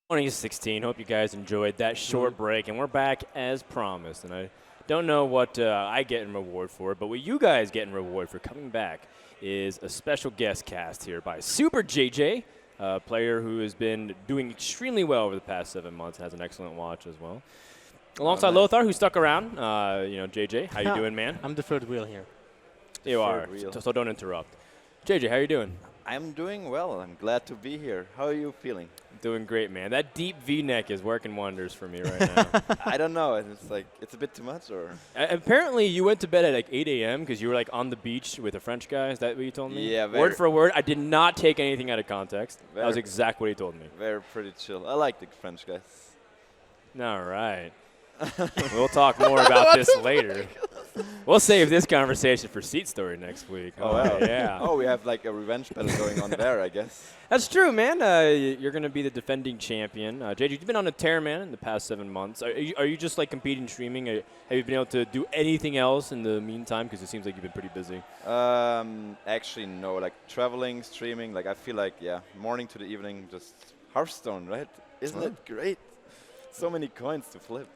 2016. Hope you guys enjoyed that short break, and we're back as promised. And I don't know what I get in reward for it, but what you guys get in reward for coming back is a special guest cast here by Super JJ, a player who has been doing extremely well over the past 7 months and has an excellent watch as well. Alongside nice. Lothar, who stuck around. JJ, how you doing, man? I'm the third wheel here. You are, so don't interrupt. JJ, how you doing? I'm doing well. I'm glad to be here. How are you feeling? Doing great, man. That deep V-neck is working wonders for me right now. I don't know. It's like it's a bit too much, or Apparently, you went to bed at like 8 a.m. because you were like on the beach with a French guy. Is that what you told me? Yeah, word for word. I did not take anything out of context. That was exactly what he told me. Very pretty chill. I like the French guys. All right. We'll talk more about this later. We'll save this conversation for Seat Story next week. Oh, wow. Yeah. Oh, we have like a revenge battle going on there, I guess. That's true, man. You're going to be the defending champion. JJ, you've been on a tear, man, in the past 7 months. Are you just like competing streaming? Have you been able to do anything else in the meantime? Because it seems like you've been pretty busy. Actually, no. Like traveling, streaming. Like I feel like morning to the evening, just Hearthstone, right? Isn't it great? So many coins to flip.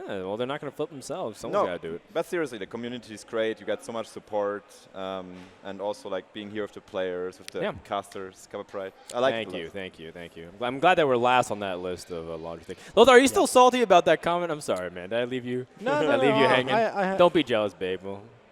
Well, they're not going to flip themselves. Someone's got to do it. But seriously, the community is great. You get so much support, and also like being here with the players, with the casters, Cover Pride. I like it. Thank you. I'm glad that we're last on that list of laundry things. Lothar, are you still salty about that comment? I'm sorry, man. Did I leave you? No, Did I leave you hanging? Don't be jealous, babe.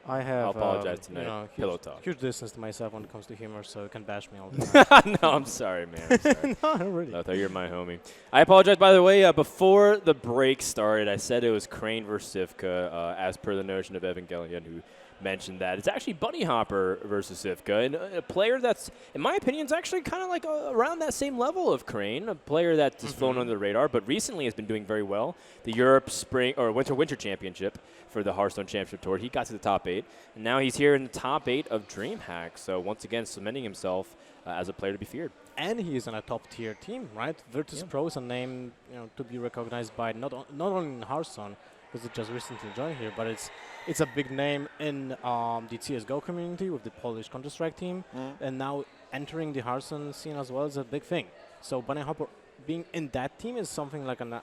I'll apologize tonight. Pillow talk. Huge distance to myself when it comes to humor, so you can bash me all the time. No, I'm sorry, man. I'm sorry. No, really. Lothar, you're my homie. I apologize, by the way. Before the break started, I said it was Crane versus Sivka, as per the notion of Evangelion, who mentioned that. It's actually Bunnyhopper versus Sivka, and a player that's, in my opinion, is actually kind of like around that same level of Crane, a player that's flown under the radar, but recently has been doing very well. The Europe Spring or Winter Championship for the Hearthstone Championship Tour, he got to the top 8, and now he's here in the top 8 of DreamHack. So once again, cementing himself as a player to be feared. And he's on a top-tier team, right? Virtus Pro is a name to be recognized by not only in Hearthstone, because it just recently joined here, but it's a big name in the CSGO community with the Polish Counter-Strike team, and now entering the Hearthstone scene as well is a big thing. So Bunnyhopper being in that team is something like an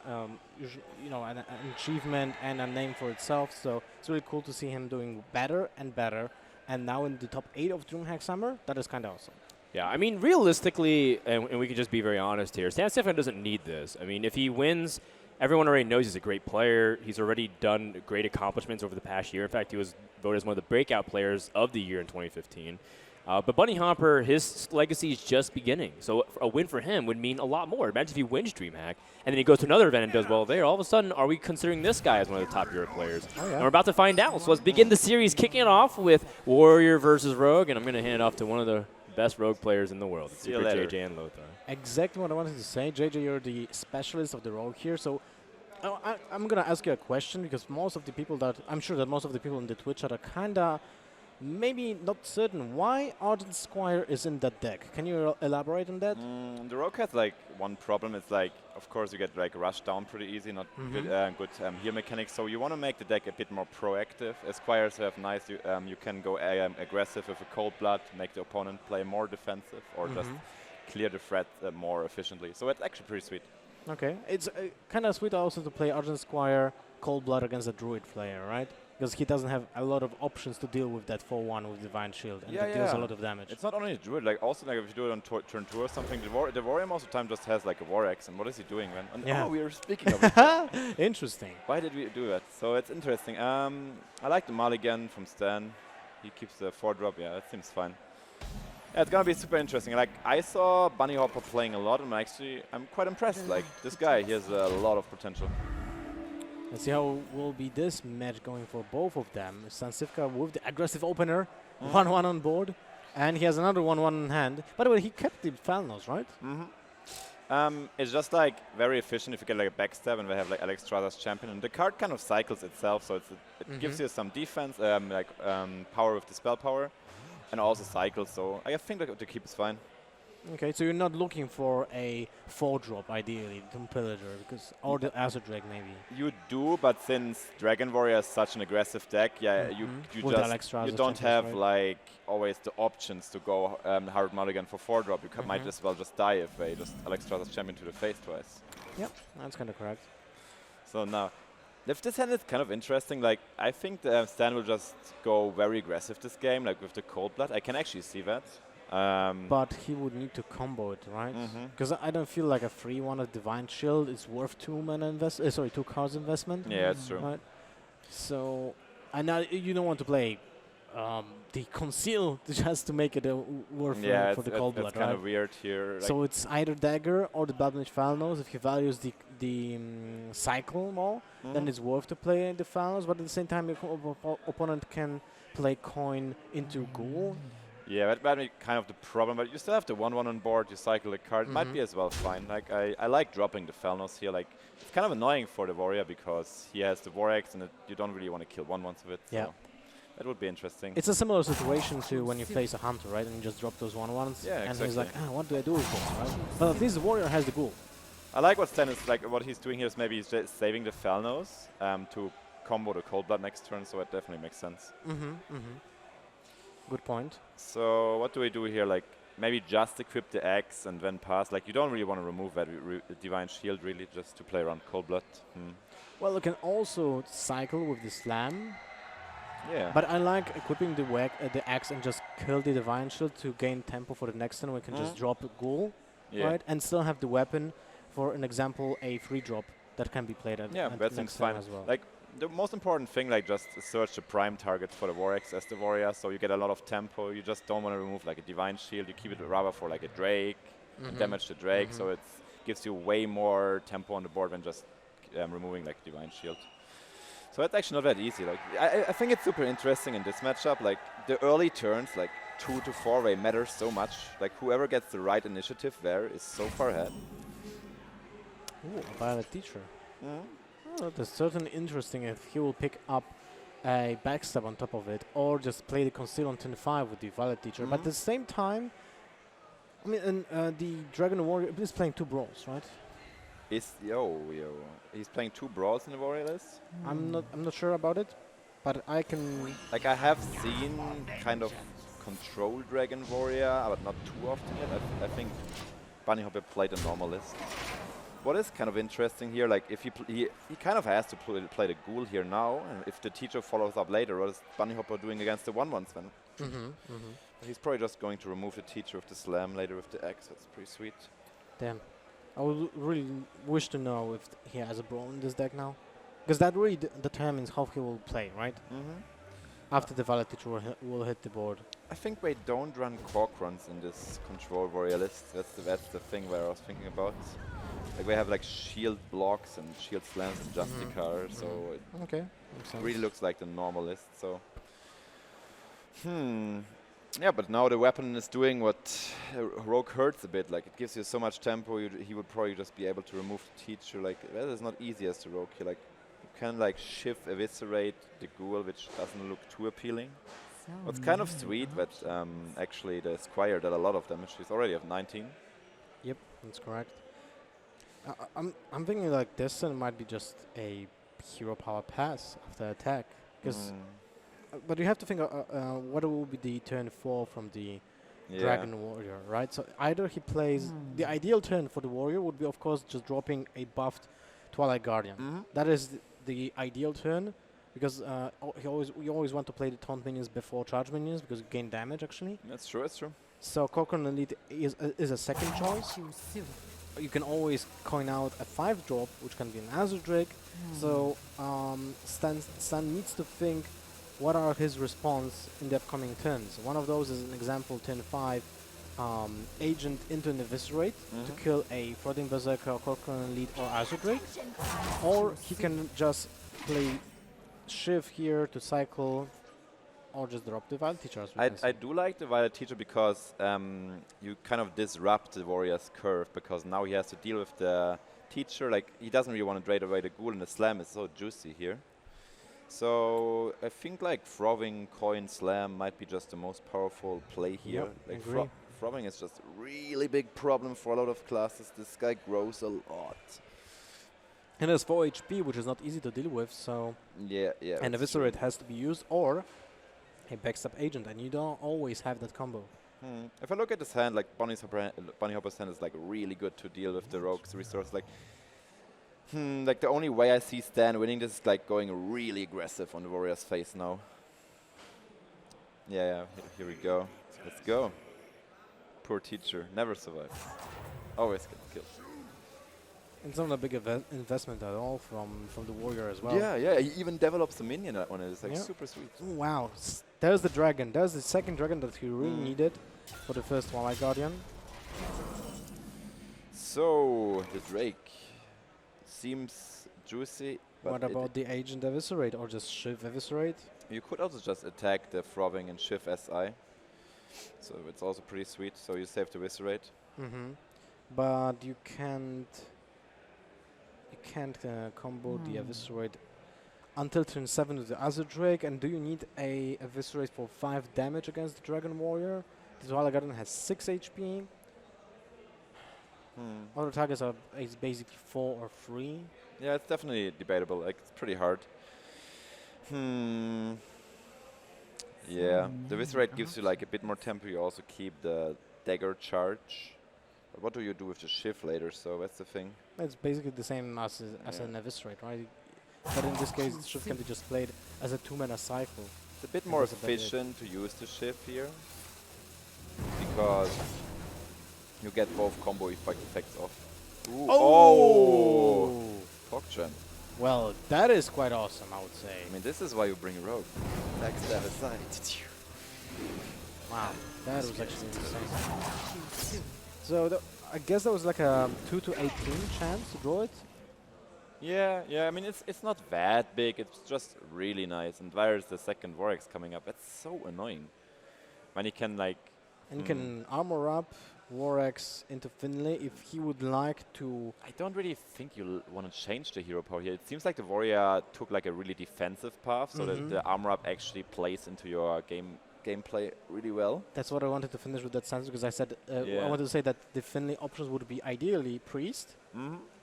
achievement and a name for itself. So it's really cool to see him doing better and better, and now in the top 8 of DreamHack Summer. That is kind of awesome. Yeah, I mean, realistically, and we can just be very honest here, Stancifka doesn't need this. I mean, if he wins, everyone already knows he's a great player. He's already done great accomplishments over the past year. In fact, he was voted as one of the breakout players of the year in 2015. But Bunnyhopper, his legacy is just beginning. So a win for him would mean a lot more. Imagine if he wins DreamHack, and then he goes to another event and does well there. All of a sudden, are we considering this guy as one of the top Europe players? Oh, yeah. And we're about to find out. So let's begin the series, kicking it off with Warrior versus Rogue. And I'm going to hand it off to one of the best Rogue players in the world, Super JJ and Lothar. Exactly what I wanted to say. JJ, you're the specialist of the Rogue here. So I'm going to ask you a question, because most of the people I'm sure that most of the people in the Twitch chat are kind of maybe not certain why Ardent Squire is in that deck. Can you elaborate on that? The Rogue has like one problem. It's like, of course, you get like rushed down pretty easy, not good heal mechanics. So you want to make the deck a bit more proactive. Squires have nice. You can go aggressive with a Cold Blood, make the opponent play more defensive, or just clear the threat more efficiently. So it's actually pretty sweet. Okay, it's kind of sweet also to play Ardent Squire Cold Blood against a Druid player, right? Because he doesn't have a lot of options to deal with that 4-1 with Divine Shield, and it deals a lot of damage. It's not only a Druid, like also like if you do it on turn 2 or something, the Warrior most of the time just has like a War Axe, and what is he doing, man? And oh, we were speaking of it. Interesting. Why did we do that? So it's interesting. I like the Mulligan from Stan. He keeps the 4-drop, yeah, that seems fine. Yeah, it's gonna be super interesting. Like I saw Bunnyhopper playing a lot, and I'm quite impressed. Like this guy, he has a lot of potential. Let's see how will be this match going for both of them. Stancifka with the aggressive opener, 1-1 on board, and he has another 1-1 in hand. By the way, he kept the Falnos, right? It's just like very efficient if you get like a backstab, and we have like Alex Strada's champion, and the card kind of cycles itself, so it gives you some defense, power with the spell power, and also cycles. So I think that the keep is fine. Okay, so you're not looking for a 4-drop, ideally, the Pillager, because or the Azure Drake, maybe. You do, but since Dragon Warrior is such an aggressive deck, yeah, you With just Alexstrasza you don't checkers, have right? like always the options to go hard mulligan for 4-drop. You might as well just die if they just Alexstrasza's champion to the face twice. Yep, that's kind of correct. So now, if this hand is kind of interesting, like I think Stan will just go very aggressive this game, like with the Cold Blood. I can actually see that. But he would need to combo it, right? Because I don't feel like a free one of Divine Shield is worth 2 cards investment. Yeah, it's true. Right? So, and now you don't want to play the Conceal just to make it worth for the Cold Blood, it's kind of weird here. So it's either Dagger or the Bloodmage Falnos. If he values the cycle more, then it's worth to play the Falnos. But at the same time, your opponent can play Coin into Ghoul. Yeah, that might be kind of the problem, but you still have the 1/1 on board, you cycle the card, might be as well fine. Like, I like dropping the Felnos here, like, it's kind of annoying for the Warrior because he has the Vorax and you don't really want to kill 1/1s with it, so that would be interesting. It's a similar situation to when you face a Hunter, right, and you just drop those 1/1s, yeah, and he's like, what do I do with this, right? But at least the Warrior has the Ghoul. I like what Stan is, like, what he's doing here is maybe he's just saving the Felnos to combo the Cold Blood next turn, so it definitely makes sense. Good point. So what do we do here? Like maybe just equip the Axe and then pass. Like you don't really want to remove that Divine Shield really just to play around Cold Blood. Well, you can also cycle with the Slam. Yeah. But I like equipping the Axe and just kill the Divine Shield to gain tempo for the next turn. We can just drop a Ghoul, right, and still have the weapon for an example a free drop that can be played at that seems next fine turn as well. Like the most important thing, like just search the prime target for the Vorax as the Warrior, so you get a lot of tempo. You just don't want to remove like a Divine Shield. You keep it rather for like a Drake, and damage the Drake, so it gives you way more tempo on the board than just removing like Divine Shield. So that's actually not that easy. Like I think it's super interesting in this matchup. Like the early turns, like 2 to 4, they matter so much. Like whoever gets the right initiative there is so far ahead. Ooh, a Violet Teacher. Oh, that's certainly interesting if he will pick up a backstab on top of it, or just play the Conceal on turn 5 with the Violet Teacher. But at the same time, I mean, the Dragon Warrior is playing 2 Brawls, right? He's playing 2 Brawls in the Warrior list? I'm not sure about it, but I can... Like I have seen kind of Control Dragon Warrior, but not too often yet. I think Bunnyhopper played a normal list. What is kind of interesting here, like if he kind of has to play the Ghoul here now, and if the Teacher follows up later, what is Bunnyhopper doing against the 1/1s then? He's probably just going to remove the Teacher with the Slam later with the Axe. That's pretty sweet. Damn. I would really wish to know if he has a Brawl in this deck now. Because that really determines how he will play, right? After the Violet Teacher will hit the board. I think they don't run Cork-runs in this Control Warrior list. That's the thing where I was thinking about. Like we have like shield blocks and shield slams to Justicar, so it really looks like the normal list. So, yeah, but now the weapon is doing what Rogue hurts a bit. Like it gives you so much tempo. He would probably just be able to remove the Teacher. Like that is not easy as the Rogue here. Like you can like shift eviscerate the Ghoul, which doesn't look too appealing. What's kind of sweet that actually the Squire did a lot of damage. He's already at 19. Yep, that's correct. I'm thinking like this and might be just a hero power pass after attack, because but you have to think what will be the turn 4 from the Dragon Warrior, right? So either he plays the ideal turn for the Warrior would be of course just dropping a buffed Twilight Guardian. That is the ideal turn, because you always want to play the taunt minions before charge minions because you gain damage actually. That's true. That's true. So Corcoran Elite is a second choice. You can always coin out a 5-drop, which can be an Azure Drake. So Stan needs to think what are his response in the upcoming turns. One of those is an example, turn 5, Agent into an Eviscerate to kill a Flooding Berserker, Corcoran Elite, or Azure Drake. Or he can just play Shiv here to cycle, or just drop the Violet Teacher. I do like the Violet Teacher because you kind of disrupt the Warrior's curve, because now he has to deal with the Teacher. Like he doesn't really want to trade away the Ghoul, and the Slam is so juicy here. So I think like Frothing Coin Slam might be just the most powerful play here. Like Throbbing is just a really big problem for a lot of classes. This guy grows a lot. And there's 4 HP, which is not easy to deal with, so... Yeah. And Eviscerate has to be used, or a backstab agent, and you don't always have that combo. If I look at this hand, like Bunnyhopper's hand is like really good to deal with the Rogue's resource. Like the only way I see Stan winning this is like going really aggressive on the Warrior's face now. Yeah, here we go. Let's go. Poor teacher, never survives. Always gets killed. It's not a big investment at all from the Warrior as well. Yeah, he even develops a minion on it. It's like super sweet. Ooh, wow, there's the dragon. There's the second dragon that he really needed for the first Twilight Guardian. So, the Drake seems juicy. But What about the Agent Eviscerate or just Shiv Eviscerate? You could also just attack the Throbbing and Shiv SI. So it's also pretty sweet. So you save the Eviscerate. But you can't combo the Eviscerate until turn 7 with the Azure Drake. And do you need a Eviscerate for 5 damage against the Dragon Warrior? The Twilight Guardian has 6 HP. Other targets are basically 4 or 3. Yeah, it's definitely debatable. Like, it's pretty hard. Yeah, the Eviscerate gives you like a bit more tempo. You also keep the dagger charge. But what do you do with the Shiv later? So that's the thing. It's basically the same as an Eviscerate, right? But in this case, Shiv can be just played as a 2-mana cycle. It's a bit more efficient to use the Shiv here, because you get both combo effects off. Ooh, oh! PogChamp. Well, that is quite awesome, I would say. I mean, this is why you bring a Rogue. Backstab aside. Wow, that was actually insane. So I guess that was like a 2 to 18 chance to draw it. Yeah. I mean, it's not that big. It's just really nice. And where is the second Vorax coming up? That's so annoying. When you can like. And you can armor up Vorax into Finlay if he would like to. I don't really think you'll want to change the hero power here. It seems like the Warrior took like a really defensive path, so that the armor up actually plays into your gameplay really well. That's what I wanted to finish with that sentence, because I said I wanted to say that the Finlay options would be ideally Priest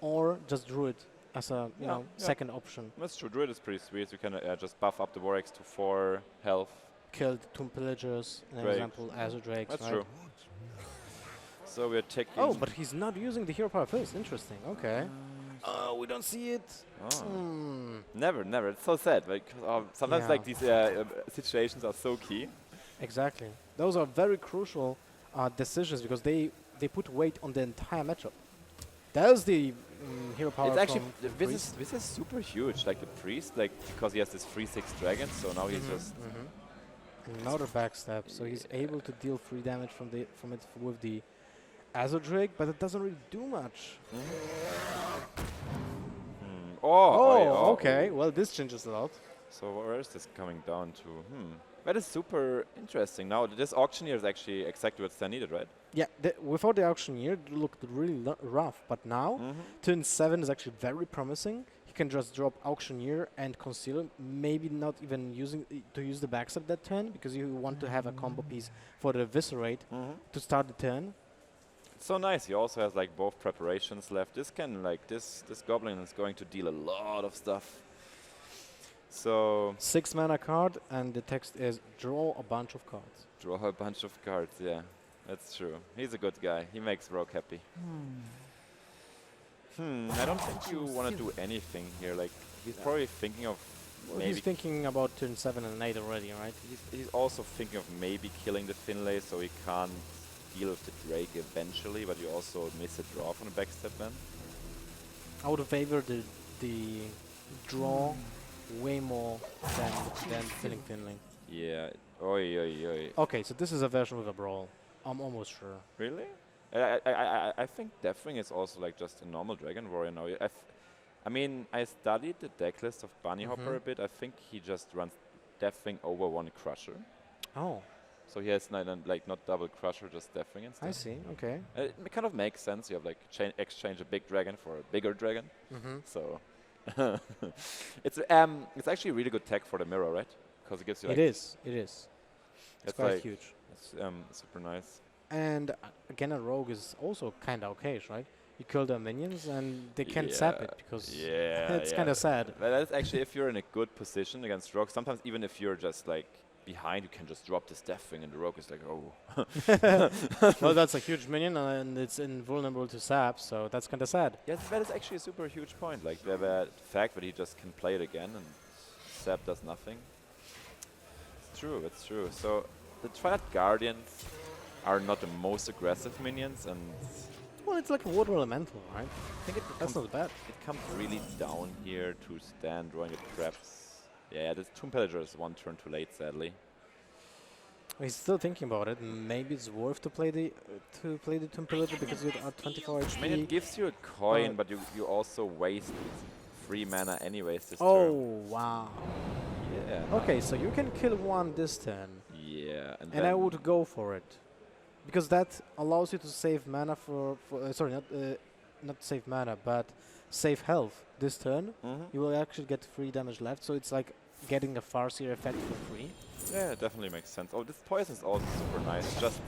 or just Druid as a second option. That's true. Druid is pretty sweet. You can just buff up the Vorax to 4 health. Killed Tomb Pillagers, an example, Azure Drakes. That's right? true. So we're taking. Oh, but he's not using the hero power first. Interesting. Okay. We don't see it. Never. It's so sad. Like sometimes like these situations are so key. Exactly. Those are very crucial decisions, because they put weight on the entire matchup. There's the hero power. It's actually this is super huge. Like the Priest, like because he has this 3/6 dragon, so now he's just. Another backstab, so he's able to deal 3 damage from it with the Azure Drake, but it doesn't really do much. Okay. Well, this changes a lot. So where is this coming down to? That is super interesting. Now this auctioneer is actually exactly what Stan needed, right? Yeah, without the auctioneer, it looked really rough, but now turn 7 is actually very promising. He can just drop auctioneer and conceal, maybe not even use the backstab that turn, because you want to have a combo piece for the Eviscerate to start the turn. It's so nice. He also has like both preparations left. This can like this goblin is going to deal a lot of stuff. So 6 mana card, and the text is draw a bunch of cards. Draw a bunch of cards. Yeah, that's true. He's a good guy. He makes Rogue happy. I don't think you want to do anything here. Like he's probably thinking of. Well, he's thinking about turn 7 and 8 already, right? He's also thinking of maybe killing the Finlay so he can't deal with the Drake eventually, but you also miss a draw from the backstab then. I would favor the draw way more than killing Finlay. Yeah. Oi. Okay, so this is a version with a brawl. I'm almost sure. Really? I think Deathwing is also like just a normal Dragon Warrior now. I mean, I studied the deck list of Bunnyhopper a bit. I think he just runs Deathwing over 1 Crusher. Oh. So he has like not double Crusher, just Deathwing instead. I see. Okay. It kind of makes sense. You have like exchange a big dragon for a bigger dragon. So it's actually a really good tech for the mirror, right? Because it gives you. Like It is. It's quite like huge. It's super nice. And again, a rogue is also kind of okay, right? You kill their minions and they can't sap it because it's kind of sad. Well, that's actually if you're in a good position against rogue. Sometimes even if you're just like behind, you can just drop this death thing, and the rogue is like, oh. Well, that's a huge minion and it's invulnerable to sap, so that's kind of sad. Yes, that is actually a super huge point. Like the fact that he just can play it again and sap does nothing. It's true. It's true. So the Twilight Guardians are not the most aggressive minions, and Well, it's like a water elemental, right? I think That's not bad. it comes really down here to stand drawing the traps. Yeah, the Tomb Pillager is one turn too late, sadly. He's still thinking about it. Maybe it's worth to play the Tomb Pillager because you are 24 HP. I mean, it gives you a coin, but you also waste free mana anyways this Oh, turn. wow. Yeah. Okay, so you can kill one this turn. Yeah, And I would go for it. Because that allows you to save mana sorry, not save mana, but save health this turn. You will actually get 3 damage left, so it's like getting a Farseer effect for free. Yeah, it definitely makes sense. Oh, this poison is also super nice. Just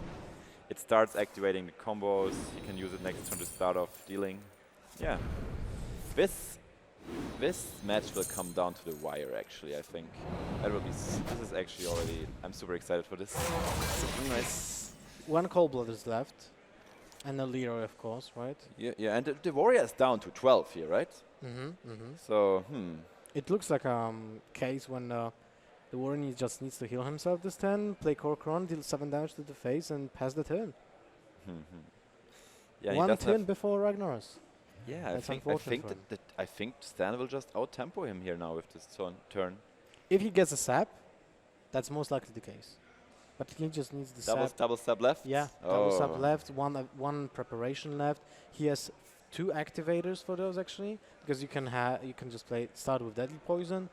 it starts activating the combos. You can use it next turn to start off dealing. Yeah. This match will come down to the wire, actually, I think. That will be this is actually already I'm super excited for this. Nice. 1 Cold Blood is left. And a Leroy, of course, right? Yeah, and the warrior is down to 12 here, right? So, It looks like a case when the warrior just needs to heal himself this turn, play Corcoran, deal 7 damage to the face, and pass the turn. Yeah, he 1 does turn have before Ragnaros. yeah, That's I unfortunate think for him. I think Stan will just out-tempo him here now with this turn. If he gets a sap, that's most likely the case. But he just needs the sap. Double stab left? Yeah, double sap left, one preparation left. He has 2 activators for those actually, because you can just start with Deadly Poison.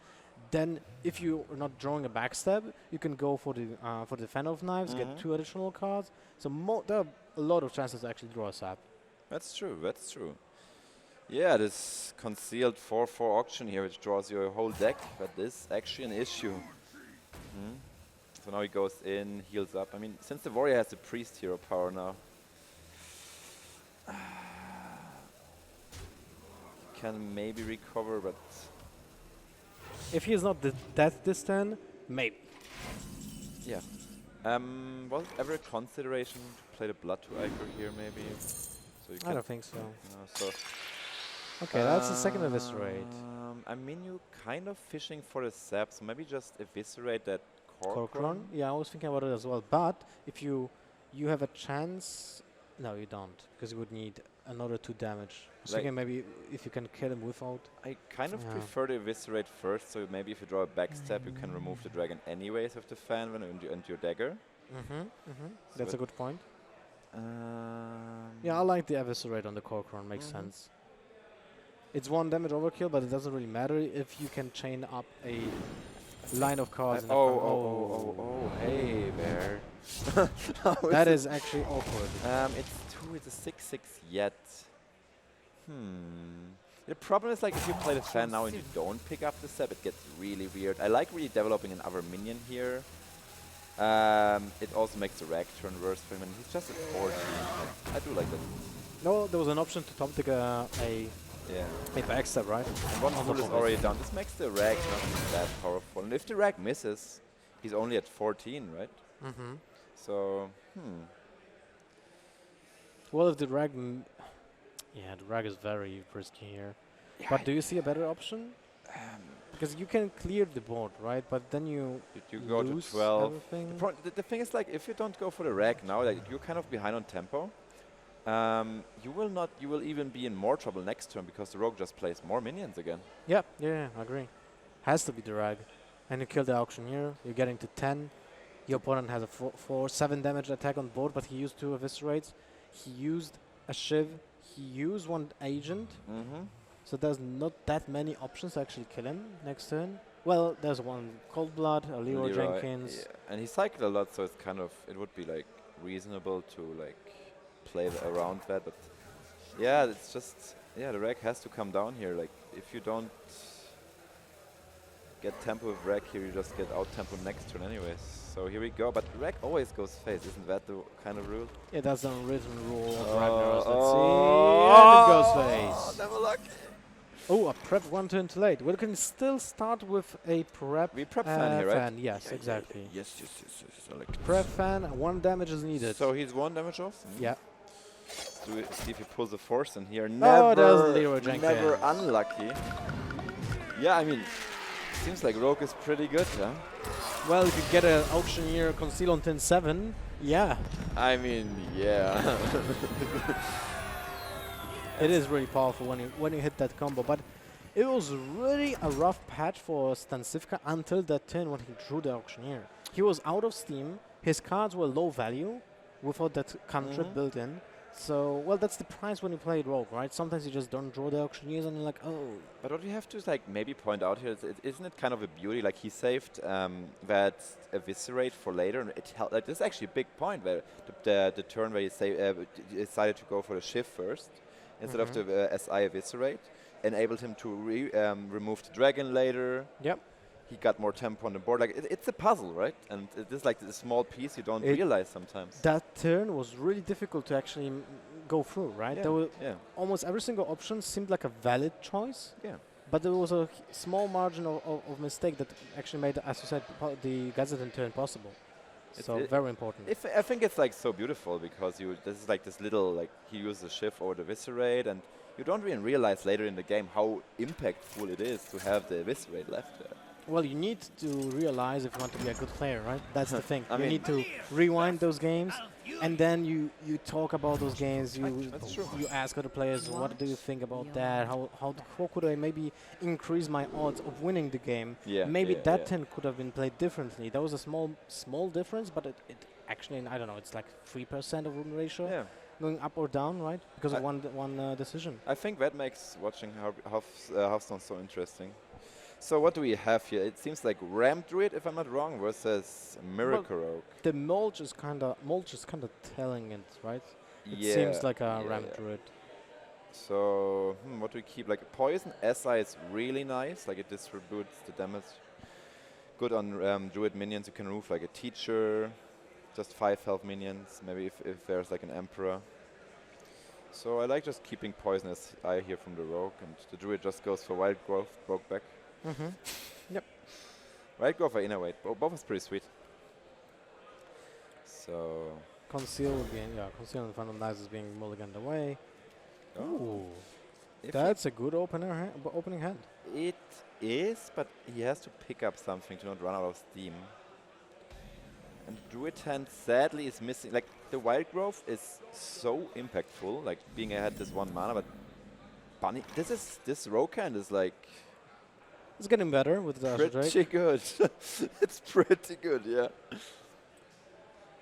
Then, if you are not drawing a backstab, you can go for the Fan of Knives, get 2 additional cards. So there are a lot of chances to actually draw a sap. That's true, that's true. Yeah, this concealed 4/4 auction here, which draws you a whole deck, but this is actually an issue. So now he goes in, heals up. I mean, since the warrior has the priest hero power now, can maybe recover, but If he is not dead this turn, maybe. yeah. Was it ever a consideration to play the Blood to Ichor here, maybe? So you I don't think so. so Okay, that's the second Eviscerate. I mean, you kind of fishing for the sap, so maybe just eviscerate that Corcoran? Yeah, I was thinking about it as well. But if you have a chance, no, you don't, because you would need another 2 damage. I was thinking maybe if you can kill him without. I kind of prefer to eviscerate first, so maybe if you draw a backstab, you can remove the dragon anyways with the fan when and your dagger. That's a good point. Yeah, I like the Eviscerate on the Corcoran, makes sense. It's 1 damage overkill, but it doesn't really matter if you can chain up a line of cards. Hey there. That is actually awkward. It's 2, it's a 6/6 yet. The problem is, like, if you play the fan now and you don't pick up the step, it gets really weird. I like really developing another minion here. It also makes the rag turn worse for him, and he's just at 14. I do like that. No, there was an option to top deck a backstab, right? And 1 full is already done. This makes the rag not that powerful. And if the rag misses, he's only at 14, right? So, Well, if the rag... the rag is very risky here. Yeah, but do you see a better option? Because you can clear the board, right? But then you go to 12. Everything. The thing is, like, if you don't go for the rag now, like, you're kind of behind on tempo. You will even be in more trouble next turn because the rogue just plays more minions again. Yeah, I agree. Has to be the rag. And you kill the auctioneer, you're getting to 10. Your opponent has a 7 damage attack on board, but he used 2 eviscerates. He used a Shiv. He used 1 agent. So there's not that many options to actually kill him next turn. Well, there's 1 Cold Blood, a Leroy Jenkins. Yeah. And he cycled a lot, so it's kind of, it would be like reasonable to like play around that. But yeah, it's just, the rag has to come down here. Like, if you don't get tempo with Rek here, you just get out tempo next turn anyways. So here we go, but Rek always goes face, isn't that the kind of rule? Yeah, that's the unwritten rule of Oh, Ragnar's. Let's oh, see. And it goes face. never lucky. Oh, a prep one turn too late. We can still start with a prep, We prep fan here, right? fan. Yes, exactly. Yes. I like it. Prep fan, 1 damage is needed. So he's 1 damage off? Yeah. Do we see if he pulls a force in here. Oh, there's Leroy Jenkins. Never unlucky. Yeah, I mean, seems like Rogue is pretty good, huh? Well, if you get an Auctioneer Conceal on turn 7, yeah. I mean, yeah. It is really powerful when you hit that combo, but it was really a rough patch for Stancifka until that turn when he drew the Auctioneer. He was out of steam, his cards were low value without that cantrip built in. So, well, that's the price when you play Rogue, right? Sometimes you just don't draw the Auctioneers and you're like, oh. But what we have to like maybe point out here is, isn't it kind of a beauty? Like he saved that Eviscerate for later, and it helped. Like this is actually a big point where the turn where he decided to go for the shift first instead of the SI Eviscerate, enabled him to remove the dragon later. Yep. He got more tempo on the board. Like it's a puzzle, right? And it is like a small piece you don't realize sometimes. That turn was really difficult to actually go through, right? There were almost every single option seemed like a valid choice. Yeah. But there was a small margin of mistake that actually made, as you said, the Gazetton turn possible. So very important. I think it's like so beautiful because this is like this little like he uses a shift over the Eviscerate, and you don't even realize later in the game how impactful it is to have the Eviscerate left there. Well, you need to realize if you want to be a good player, right? That's the thing. I You mean need to rewind those games, and then you talk about those games. You ask other players, what do you think about that? How could I maybe increase my odds of winning the game? Yeah, Maybe that turn could have been played differently. That was a small difference, but it actually, I don't know, it's like 3% of win ratio. Yeah. Going up or down, right? Because of one decision. I think that makes watching Hearthstone so interesting. So what do we have here? It seems like Ram Druid, if I'm not wrong, versus Miracle Rogue. The mulch is kind of telling it, right? It seems like a Ram Druid. So what do we keep? Like Poison SI is really nice. Like it distributes the damage. Good on Druid minions. You can remove like a Teacher, just 5 health minions. Maybe if there's like an Emperor. So I like just keeping Poison SI here from the Rogue, and the Druid just goes for Wild Growth, broke back. Yep. Right, go for Innovate. Both is pretty sweet. So Conceal would be Conceal and Vandalize is being mulliganed away. Oh. That's a good opening hand. It is, but he has to pick up something to not run out of steam. And Druid hand sadly is missing. Like the Wild Growth is so impactful, like being ahead this 1 mana, but this Rogue hand is like it's getting better with the pretty good. It's pretty good, yeah.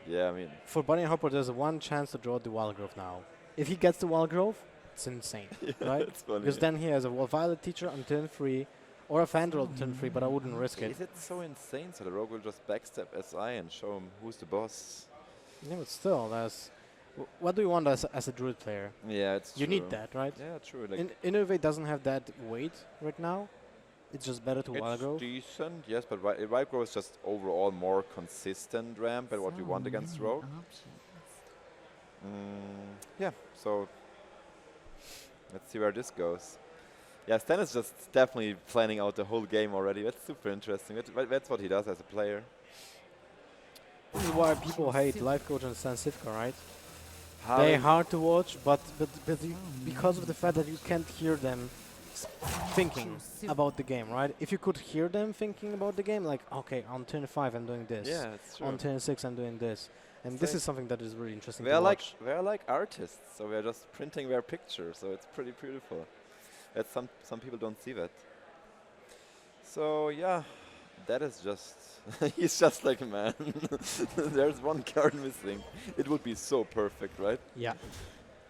Yeah, I mean for Bunnyhopper, there's one chance to draw the Wild Growth now. If he gets the Wild Growth, it's insane, right? It's funny. Because then he has a Violet Teacher on turn 3, or a Fandral on turn 3, but I wouldn't risk it. Is it so insane? So the Rogue will just backstab SI and show him who's the boss. Yeah, but still, what do you want as a Druid player? Yeah, it's You need that, right? Yeah, true. Like Innovate doesn't have that weight right now. It's just better to Wild Growth. It's decent, yes, but Wild Growth is just overall more consistent ramp than what we want against Rogue. Yeah, so let's see where this goes. Yeah, Stan is just definitely planning out the whole game already. That's super interesting. That's what he does as a player. This is why people hate Life Coach and Stancifka, right? They're hard to watch, but because of the fact that you can't hear them thinking about the game, right? If you could hear them thinking about the game, like, okay, on turn 5 I'm doing this. Yeah, it's true. On turn 6 I'm doing this. And this is something that is really interesting to watch. They're like artists, so we're just printing their picture, so it's pretty beautiful. That's some people don't see that. So yeah, that is just he's just like a man. There's one card missing. It would be so perfect, right? Yeah.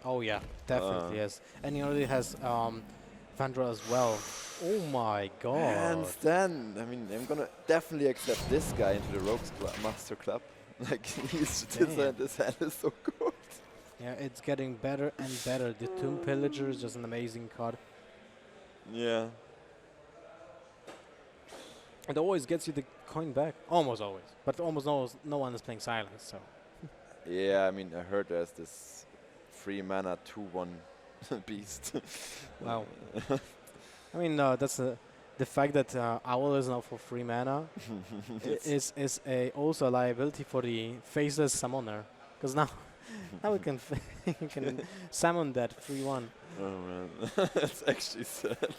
Oh yeah, definitely yes. And he already has Vandra as well. Oh my god. And Stan, I mean, I'm gonna definitely accept this guy into the Rogues Master Club. Like this hand is so good. Yeah, it's getting better and better. The Tomb Pillager is just an amazing card. Yeah. It always gets you the coin back. Almost always. But almost no one is playing silence, so. Yeah, I mean, I heard there's this 3 mana 2/1 beast. Wow. I mean, that's the fact that Owl is now for 3 mana is also a liability for the faceless summoner. Because now we can you can summon that 3/1. Oh man, that's actually sad.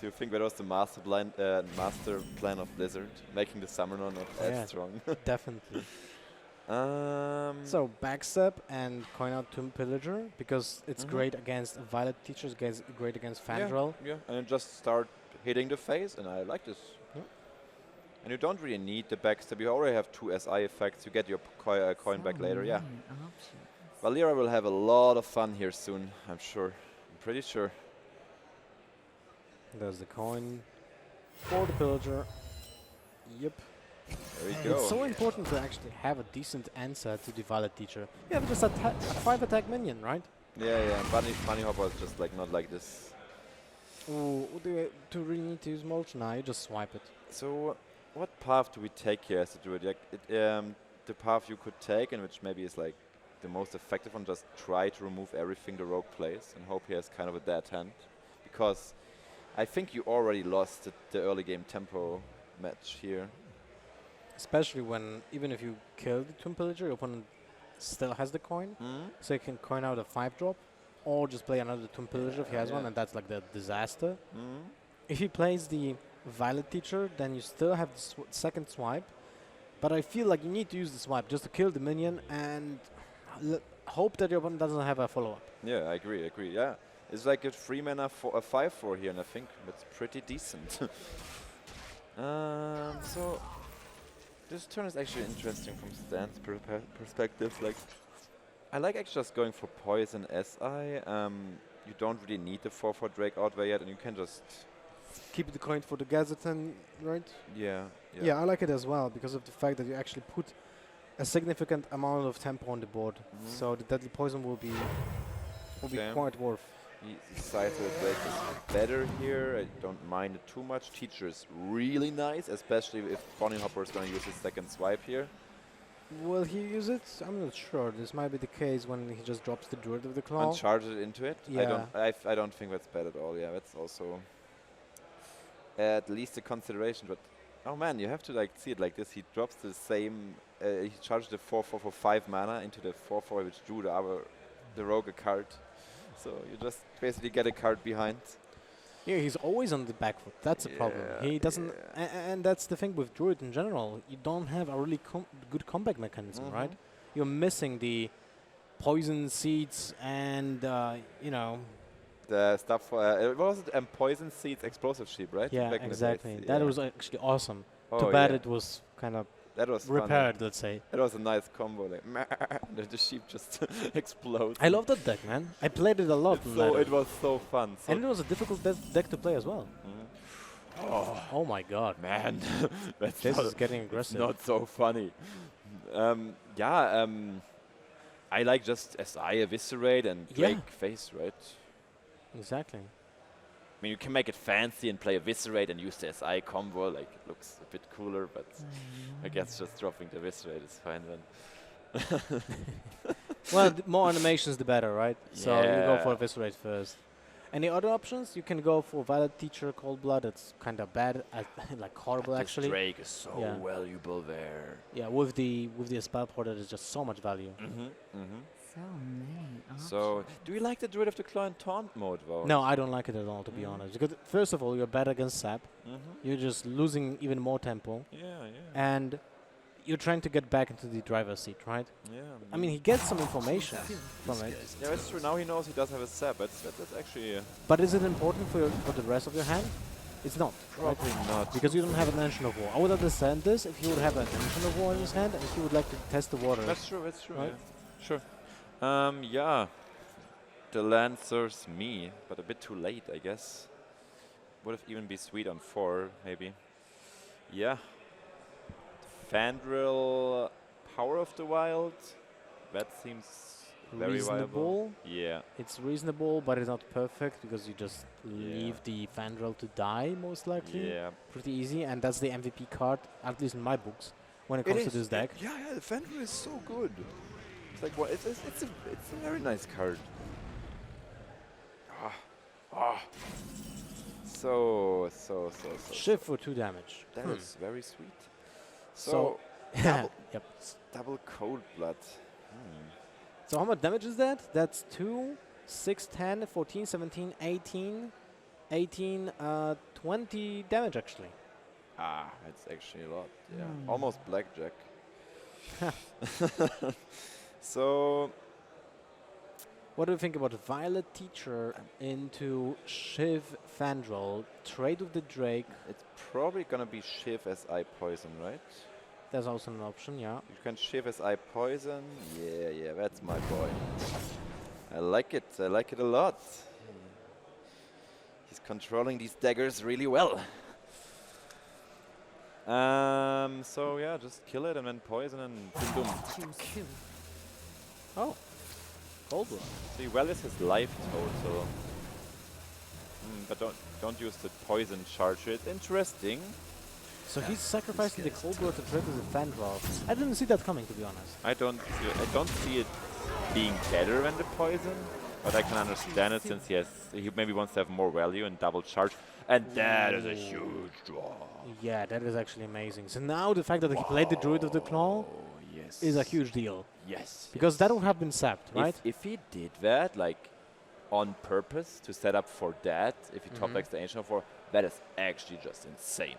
Do you think that was the master plan of Blizzard, making the summoner not as strong? Definitely. So Backstab and coin out Tomb Pillager because it's great against Violet Teachers, great against Fandral. Yeah, and then just start hitting the face, and I like this. Yeah. And you don't really need the backstab. You already have 2 SI effects. You get your coin back later. Yeah. Valera will have a lot of fun here soon. I'm sure. I'm pretty sure. There's the coin for the Pillager. Yep. There we go. It's so important to actually have a decent answer to the Violet Teacher. You have just a 5 attack minion, right? Yeah. Bunnyhopper is just like not like this. Ooh, do we really need to use Mulch? Nah, you just swipe it. So, what path do we take here as a druid? Like, the path you could take, and which maybe is like the most effective one, just try to remove everything the rogue plays and hope he has kind of a dead hand. Because I think you already lost the early game tempo match here. Especially when, even if you kill the Tomb Pillager, your opponent still has the coin. So you can coin out a 5-drop, or just play another Tomb Pillager if he has one, and that's like the disaster. If he plays the Violet Teacher, then you still have the second swipe. But I feel like you need to use the swipe just to kill the minion and hope that your opponent doesn't have a follow-up. Yeah, I agree, yeah. It's like a 3 mana for a 5/4 here, and I think that's pretty decent. So this turn is actually interesting from Stan's perspective. Like, I like actually just going for poison SI. You don't really need the 4/4 Drake out there yet, and you can just keep the coin for the Gazetan, right? Yeah. Yeah, I like it as well because of the fact that you actually put a significant amount of tempo on the board. So the deadly poison will be quite worth. He decides that Drake is better here. I don't mind it too much. Teacher is really nice, especially if Bunnyhopper is going to use his second swipe here. Will he use it? I'm not sure. This might be the case when he just drops the Druid of the Claw. And charges it into it? Yeah. I don't think that's bad at all. Yeah, that's also at least a consideration. But oh man, you have to like see it like this. He drops the same. He charged the 4/4 for 5 mana into the 4/4, which drew the rogue a card. So you just basically get a card behind. Yeah, he's always on the back foot. That's a problem. He doesn't, and that's the thing with Druid in general. You don't have a really good comeback mechanism, right? You're missing the poison seeds and you know. The stuff for it was poison seeds, explosive sheep, right? Yeah, back exactly. In That was actually awesome. Oh, Too bad it was kind of that was repaired, funny. let's say. That was a nice combo. Like the sheep just explodes. I love that deck, man. I played it a lot. So it was so fun. So and it was a difficult deck to play as well. Oh my god, man, this is getting aggressive. Not so funny. I like just SI eviscerate and Drake face, right? Exactly. I mean, you can make it fancy and play eviscerate and use the SI combo. Like, it looks a bit cooler, but I guess just dropping the eviscerate is fine then. Well, more animations the better, right? So you go for eviscerate first. Any other options? You can go for Violet Teacher, Cold Blood. It's kind of bad, like horrible actually. Drake is so valuable there. Yeah, with the spell porter, there's just so much value. So many options. So, do you like the Druid of the Claw in taunt mode, though? No, I don't like it at all, to be honest. Because first of all, you're bad against Sap. You're just losing even more tempo. And you're trying to get back into the driver's seat, right? Yeah. I mean, he gets some information from it. Yeah, that's true. Now he knows he does have a Sap. That's actually... But is it important for the rest of your hand? It's not. Probably not. Because you don't have an Engine of War. I would understand this if you would have an Engine of War in his hand and if you would like to test the water. That's true, right? Yeah. Sure. Yeah. The land serves me, but a bit too late, I guess. Would have even be sweet on 4, maybe. Yeah. Fandral, Power of the Wild. That seems very viable. reasonable. Yeah. It's reasonable, but it's not perfect because you just leave the Fandral to die, most likely. Yeah. Pretty easy, and that's the MVP card, at least in my books, when it comes to this deck. Yeah, the Fender is so good. It's like what? It's a very nice card. So. Shift for 2 damage. That is very sweet. So, double, yep. double cold blood. So how much damage is that? That's 2, 6, 10, 14, 17, 18, 20 damage actually. That's actually a lot. Yeah, almost blackjack. So, what do you think about Violet Teacher into Shiv Fandral? Trade with the Drake. it's probably gonna be Shiv as I poison, right? There's also an option, yeah. You can Shiv as I poison. Yeah, that's my boy. I like it a lot. He's controlling these daggers really well. So yeah, just kill it and then poison and boom. Oh, Cold Blood. See, well is his life total. But don't use the poison charge. It's interesting. So he's sacrificing the Cold Blood to trade with the Fandral. I didn't see that coming, to be honest. I don't see it being better than the poison, but I can understand it since he maybe wants to have more value and double charge, and that is a huge draw. Yeah, that is actually amazing. So now the fact that he played the Druid of the Claw is a huge deal. Yes. Because that would have been sapped, right? If he did that, like, on purpose to set up for that, if he top decks the Ancient of War, that is actually just insane.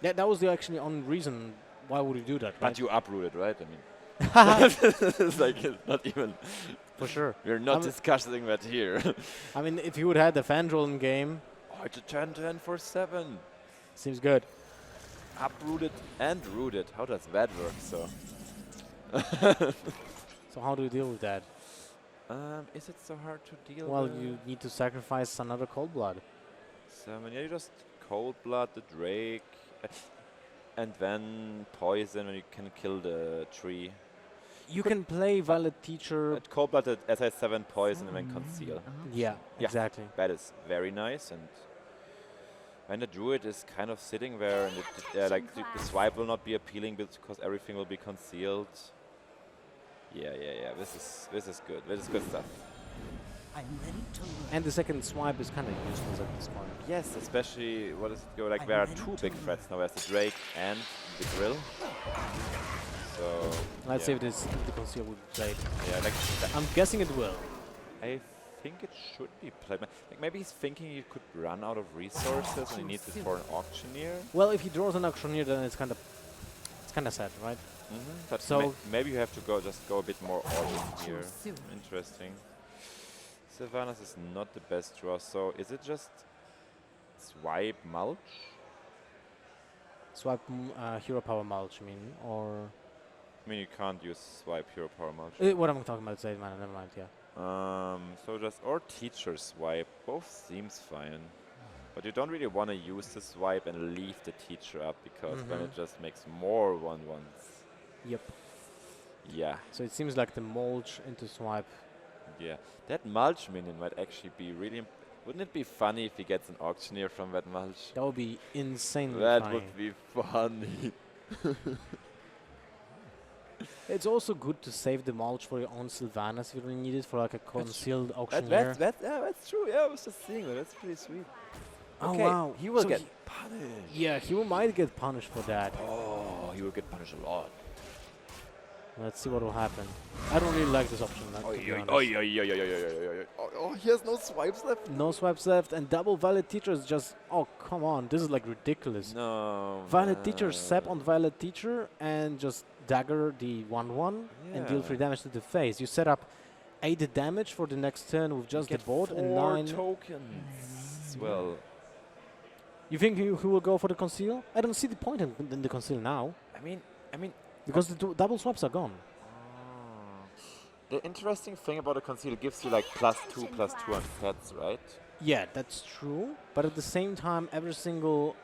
Yeah, that was the actually only reason why would you do that, right? But you uprooted, right? I mean, it's like it's not even. For sure. We're not discussing that here. I mean, if you would have the Fandral in game, It's a 10-10 for 7. seems good. Uprooted and rooted. How does that work? So. So how do you deal with that? Is it so hard to deal Well, with? you need to sacrifice another Cold Blood. So, I mean, you just Cold Blood the Drake, and then poison, and you can kill the tree. You can play Violet Teacher. Cold Blood as I 7 poison and then conceal. Yeah, exactly. That is very nice, and when the Druid is kind of sitting there, and like the swipe will not be appealing because everything will be concealed. Yeah. This is good. This is good stuff. I'm ready to learn. And the second swipe is kind of useless at this point. Yes, especially what does it go like? There are 2 big threats now. There's the Drake and the Grill. So Let's see if the Conceal will be played. yeah, like I'm guessing it will. I think it should be played. Like maybe he's thinking he could run out of resources and he needs it for an auctioneer. Well, if he draws an Auctioneer, then it's kind of sad, right? But So- maybe you have to go a bit more all here. Interesting. Sylvanas is not the best draw. So is it just swipe mulch? Swipe Hero Power Mulch, I mean, or I mean, you can't use swipe hero power mulch. what am I talking about? Save mana, never mind. Yeah. So just or teacher swipe, both seems fine. But you don't really want to use the swipe and leave the teacher up because then it just makes more 1/1s. Yep. Yeah, So it seems like the Mulch into Swipe. yeah. That mulch minion might actually be really. Wouldn't it be funny if he gets an auctioneer from that mulch? That would be insanely That funny. would be funny. It's also good to save the Mulch for your own Sylvanas if you really need it for like a concealed Auctioneer. That's true. Yeah, I was just seeing that. That's pretty sweet. Oh Okay, wow. he will So get punished. Yeah, he might get punished for that. Oh, he will get punished a lot. Let's see what will happen. I don't really like this option, to be honest. Oh, he has no swipes left. No swipes left and double Violet Teacher is just, oh come on, this is like ridiculous. No. Violet Teacher sap on Violet Teacher and just dagger the 1/1 and deal Yeah. 3 damage to the face. You set up 8 damage for the next turn with just the board and 9. Tokens. Well, You think he will go for the conceal? I don't see the point in the conceal now I mean, because the double swaps are gone. the interesting thing about a conceal gives you like +2/+2 on stats, right? Yeah, that's true. But at the same time, every single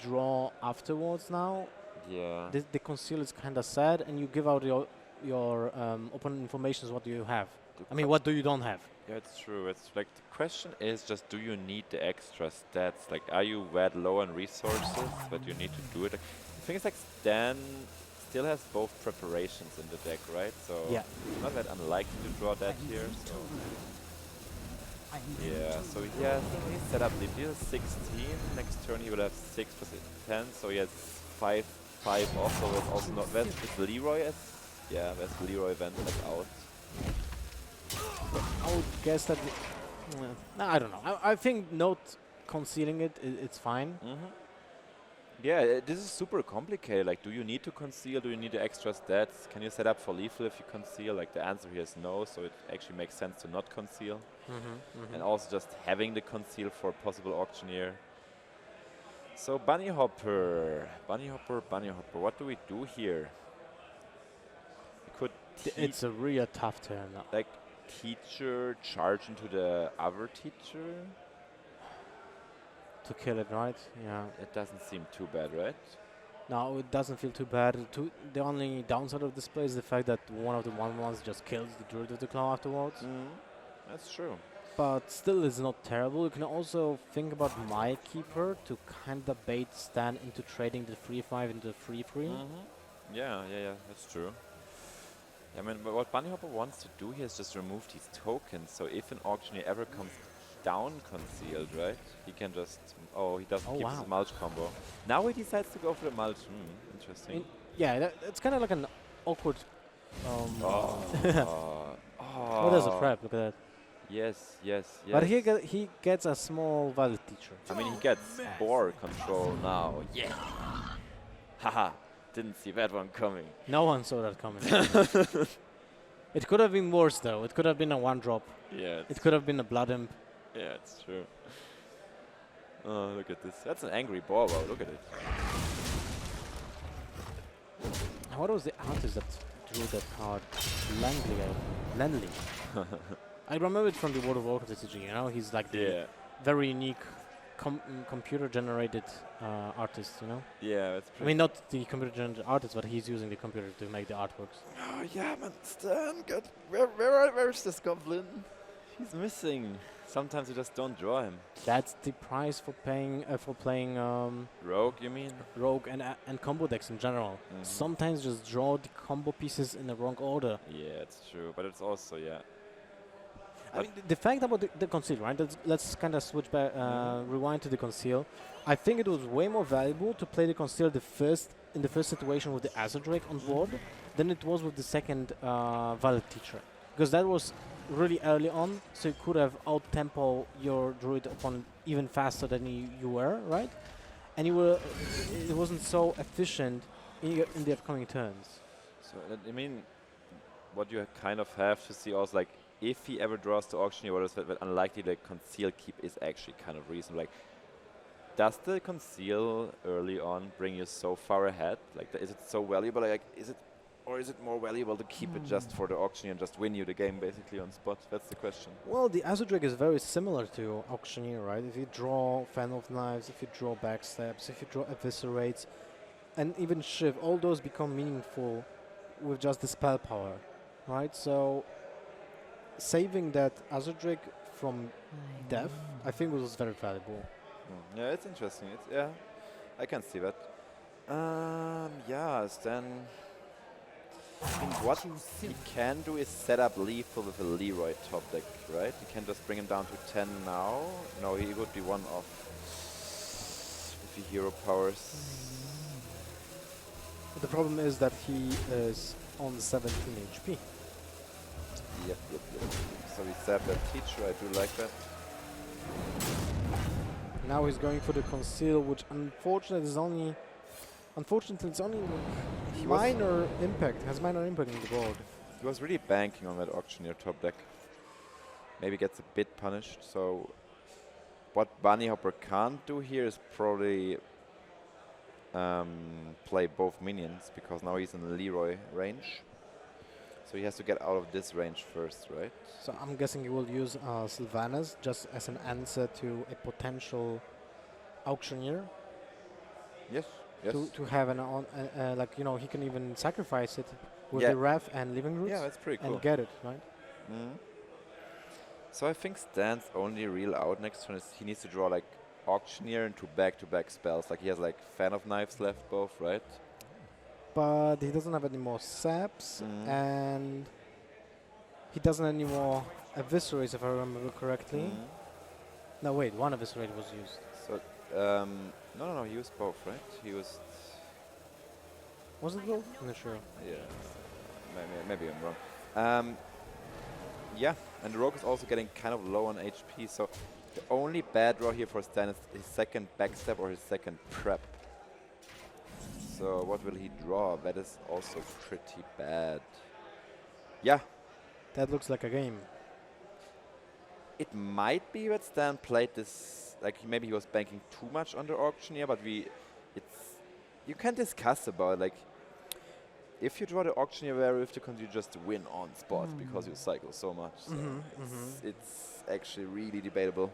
draw afterwards now, Yeah. the conceal is kind of sad, and you give out your your opponent information is what do you have. I mean, what do you don't have? Yeah, it's true. It's like the question is just, do you need the extra stats? Like, are you that low on resources that you need to do it? Like, the thing is, like, Stan still has both preparations in the deck, right? So Yeah. it's not that unlikely to draw that I'm here. ready to So learn. I'm ready yeah, to so learn. he's set up. If he has 16, next turn he will have 6 plus 10. So he has 5 off. So that's also not. That's Leroy as. Yeah, that's Leroy then that's out. I would guess that. No, I don't know. I think not concealing it, it's fine. Yeah, this is super complicated. Like, do you need to conceal? Do you need the extra stats? Can you set up for lethal if you conceal? Like, the answer here is no, so it actually makes sense to not conceal. And also just having the conceal for possible auctioneer. So, Bunnyhopper. What do we do here? We could It's a really tough turn. like teacher charge into the other teacher. To kill it, right? Yeah. It doesn't seem too bad, right? No, it doesn't feel too bad. The only downside of this play is the fact that one of the 1/1s just kills the Druid of the Claw afterwards. That's true. But still, it's not terrible. You can also think about My Keeper to kind of bait Stan into trading the 3/5 into the 3/3. Yeah, that's true. I mean, but what Bunnyhopper wants to do here is just remove these tokens. So if an auctioneer ever comes down concealed, right? He can just. Oh, he doesn't keep his mulch combo. Now he decides to go for the mulch. Interesting. Yeah, it's kind of like an awkward. Oh, there's a trap. Look at that. Yes. But he gets a small valid teacher. I mean, he gets boar control now. Yeah. Haha. Didn't see that one coming. No one saw that coming. It could have been worse though. It could have been a 1-drop. Yeah. It could have been a Blood Imp. Yeah, it's true. Oh, look at this. That's an angry boar. Wow, look at it. What was the artist that drew that card? Langley. I remember it from the World of Warcraft TCG, you know? He's like the very unique computer-generated artist, you know? Yeah, it's I mean, not the computer-generated artist, but he's using the computer to make the artworks. Oh, yeah, man, Stan, where's this goblin? He's missing. Sometimes you just don't draw him. That's the price for playing Rogue, you mean? Rogue and combo decks in general. Sometimes just draw the combo pieces in the wrong order. Yeah, it's true, but it's also, yeah. I mean, the fact about the conceal, right? Let's kind of switch back, rewind to the conceal. I think it was way more valuable to play the conceal in the first situation with the Azure Drake on board than it was with the second valid teacher, because that was really early on, so you could have out-tempo your Druid opponent even faster than you were, right? And it wasn't so efficient in the upcoming turns. So, I mean, what you kind of have to see also, like, if he ever draws to auction, what is that unlikely the conceal keep is actually kind of reasonable. Like, does the conceal early on bring you so far ahead? Like, is it so valuable? Like, is it more valuable to keep it just for the auctioneer and just win you the game basically on spot? That's the question. Well, the Azure Drake is very similar to Auctioneer, right? If you draw Fan of Knives, if you draw Backstabs, if you draw Eviscerates, and even Shiv, all those become meaningful with just the spell power, right? So saving that Azure Drake from death, I think was very valuable. Yeah, it's interesting. I can see that. Stan. I think what he can do is set up lethal with a Leroy top deck, right? He can just bring him down to 10 now. No, he would be one off if he hero powers. The problem is that he is on 17 HP. Yep. So we stab that teacher, I do like that. Now he's going for the conceal, which unfortunately it's only minor impact, has minor impact on the board. He was really banking on that auctioneer top deck. Maybe gets a bit punished. So what Bunnyhopper can't do here is probably play both minions, because now he's in Leroy range. So he has to get out of this range first, right? So I'm guessing he will use Sylvanas just as an answer to a potential auctioneer. Yes. To have an on, like, you know, he can even sacrifice it with Yeah. the ref and living roots Yeah, that's pretty cool. and get it, right? Mhm. So I think Stan's only real out next turn is he needs to draw like Auctioneer into back-to-back spells. Like he has like Fan of Knives left both, right? But he doesn't have any more saps, Mhm. and he doesn't any more eviscerates, if I remember correctly. Mhm. No, wait, one eviscerate was used. So no, he used both, right? He used Was it both? I'm not sure. yeah. Maybe I'm wrong. Yeah, and the Rogue is also getting kind of low on HP, so the only bad draw here for Stan is his second backstep or his second prep. So what will he draw? That is also pretty bad. Yeah, That looks like a game. it might be that Stan played this, like maybe he was banking too much on the Auctioneer, but you can discuss about like, if you draw the Auctioneer very difficult, you just win on spot because you cycle so much. So it's actually really debatable.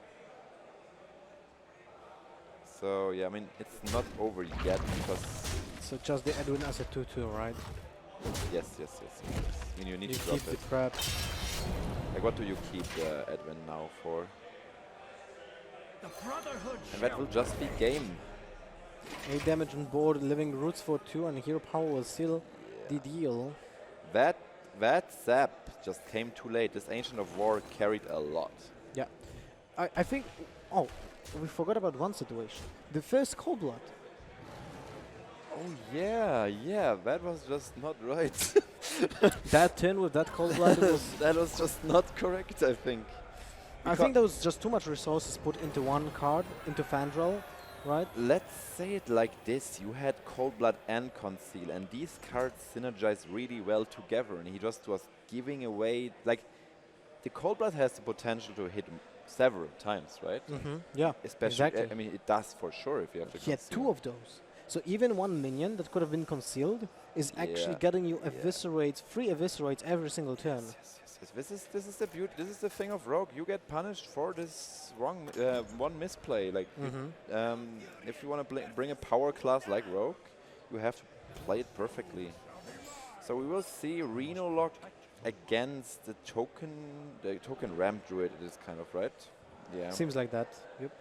So yeah, I mean it's not over yet because So just the Edwin as a 2/2, right? yes. I mean you need You to drop keep the it. prep. Like what do you keep Edwin now for? The Brotherhood And that will just be game. 8 damage on board, living roots for 2, and hero power will seal the deal. That zap just came too late. This Ancient of War carried a lot. Yeah. I think... Oh, we forgot about one situation. The first Cold Blood. Oh yeah, that was just not right. That turn with that Cold Blood was... That was just not correct, I think. I think there was just too much resources put into one card, into Fandral, right? Let's say it like this. You had Cold Blood and Conceal, and these cards synergize really well together, and he just was giving away... Like, the Cold Blood has the potential to hit several times, right? Yeah, Especially, exactly. I mean, it does for sure if you have the He had Conceal. 2 of those. So even one minion that could have been concealed is actually Yeah, getting you eviscerates, free eviscerates every single turn. Yes. This is the beauty. This is the thing of Rogue. You get punished for this one misplay. Like if you want to bring a power class like Rogue, you have to play it perfectly. So we will see Reno Lock against the token ramp druid. It is kind of right. Yeah. Seems like that. Yep.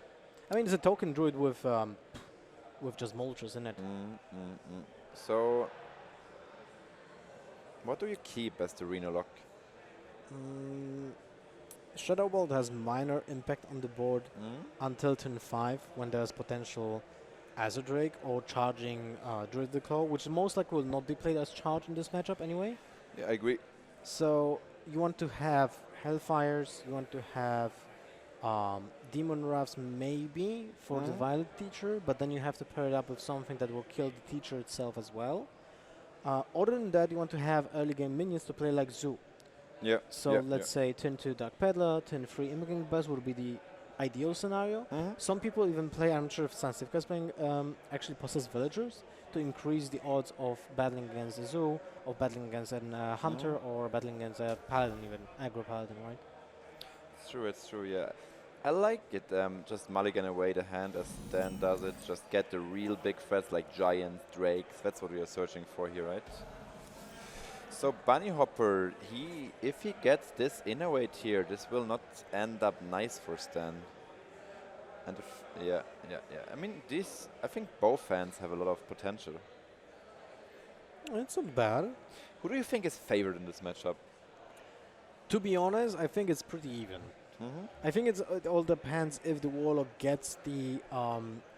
I mean, it's a token druid with just moltres in it. So what do you keep as the Reno Lock? Shadow Bolt has minor impact on the board until turn 5 when there's potential Azure Drake or charging Druid the Claw, which most likely will not be played as charge in this matchup anyway. Yeah, I agree. So you want to have Hellfires, you want to have Demon Wraths maybe for the Violet Teacher, but then you have to pair it up with something that will kill the Teacher itself as well. Other than that, you want to have early game minions to play like Zoo. Yeah. So let's say turn 2 Dark Peddler, turn 3 Immigrant Bus would be the ideal scenario. Some people even play, I'm not sure if Stancifka is playing, actually Possess Villagers to increase the odds of battling against a Zoo, of battling against a Hunter, or battling against a Paladin even, Aggro Paladin, right? It's true, yeah. I like it, just mulligan away the hand as Stan does it, just get the real big threats like Giants, Drakes, that's what we are searching for here, right? So Bunnyhopper, if he gets this innovate here, this will not end up nice for Stan. And yeah. I mean, I think both fans have a lot of potential. It's not bad. Who do you think is favored in this matchup? To be honest, I think it's pretty even. I think it all depends if the Warlock gets the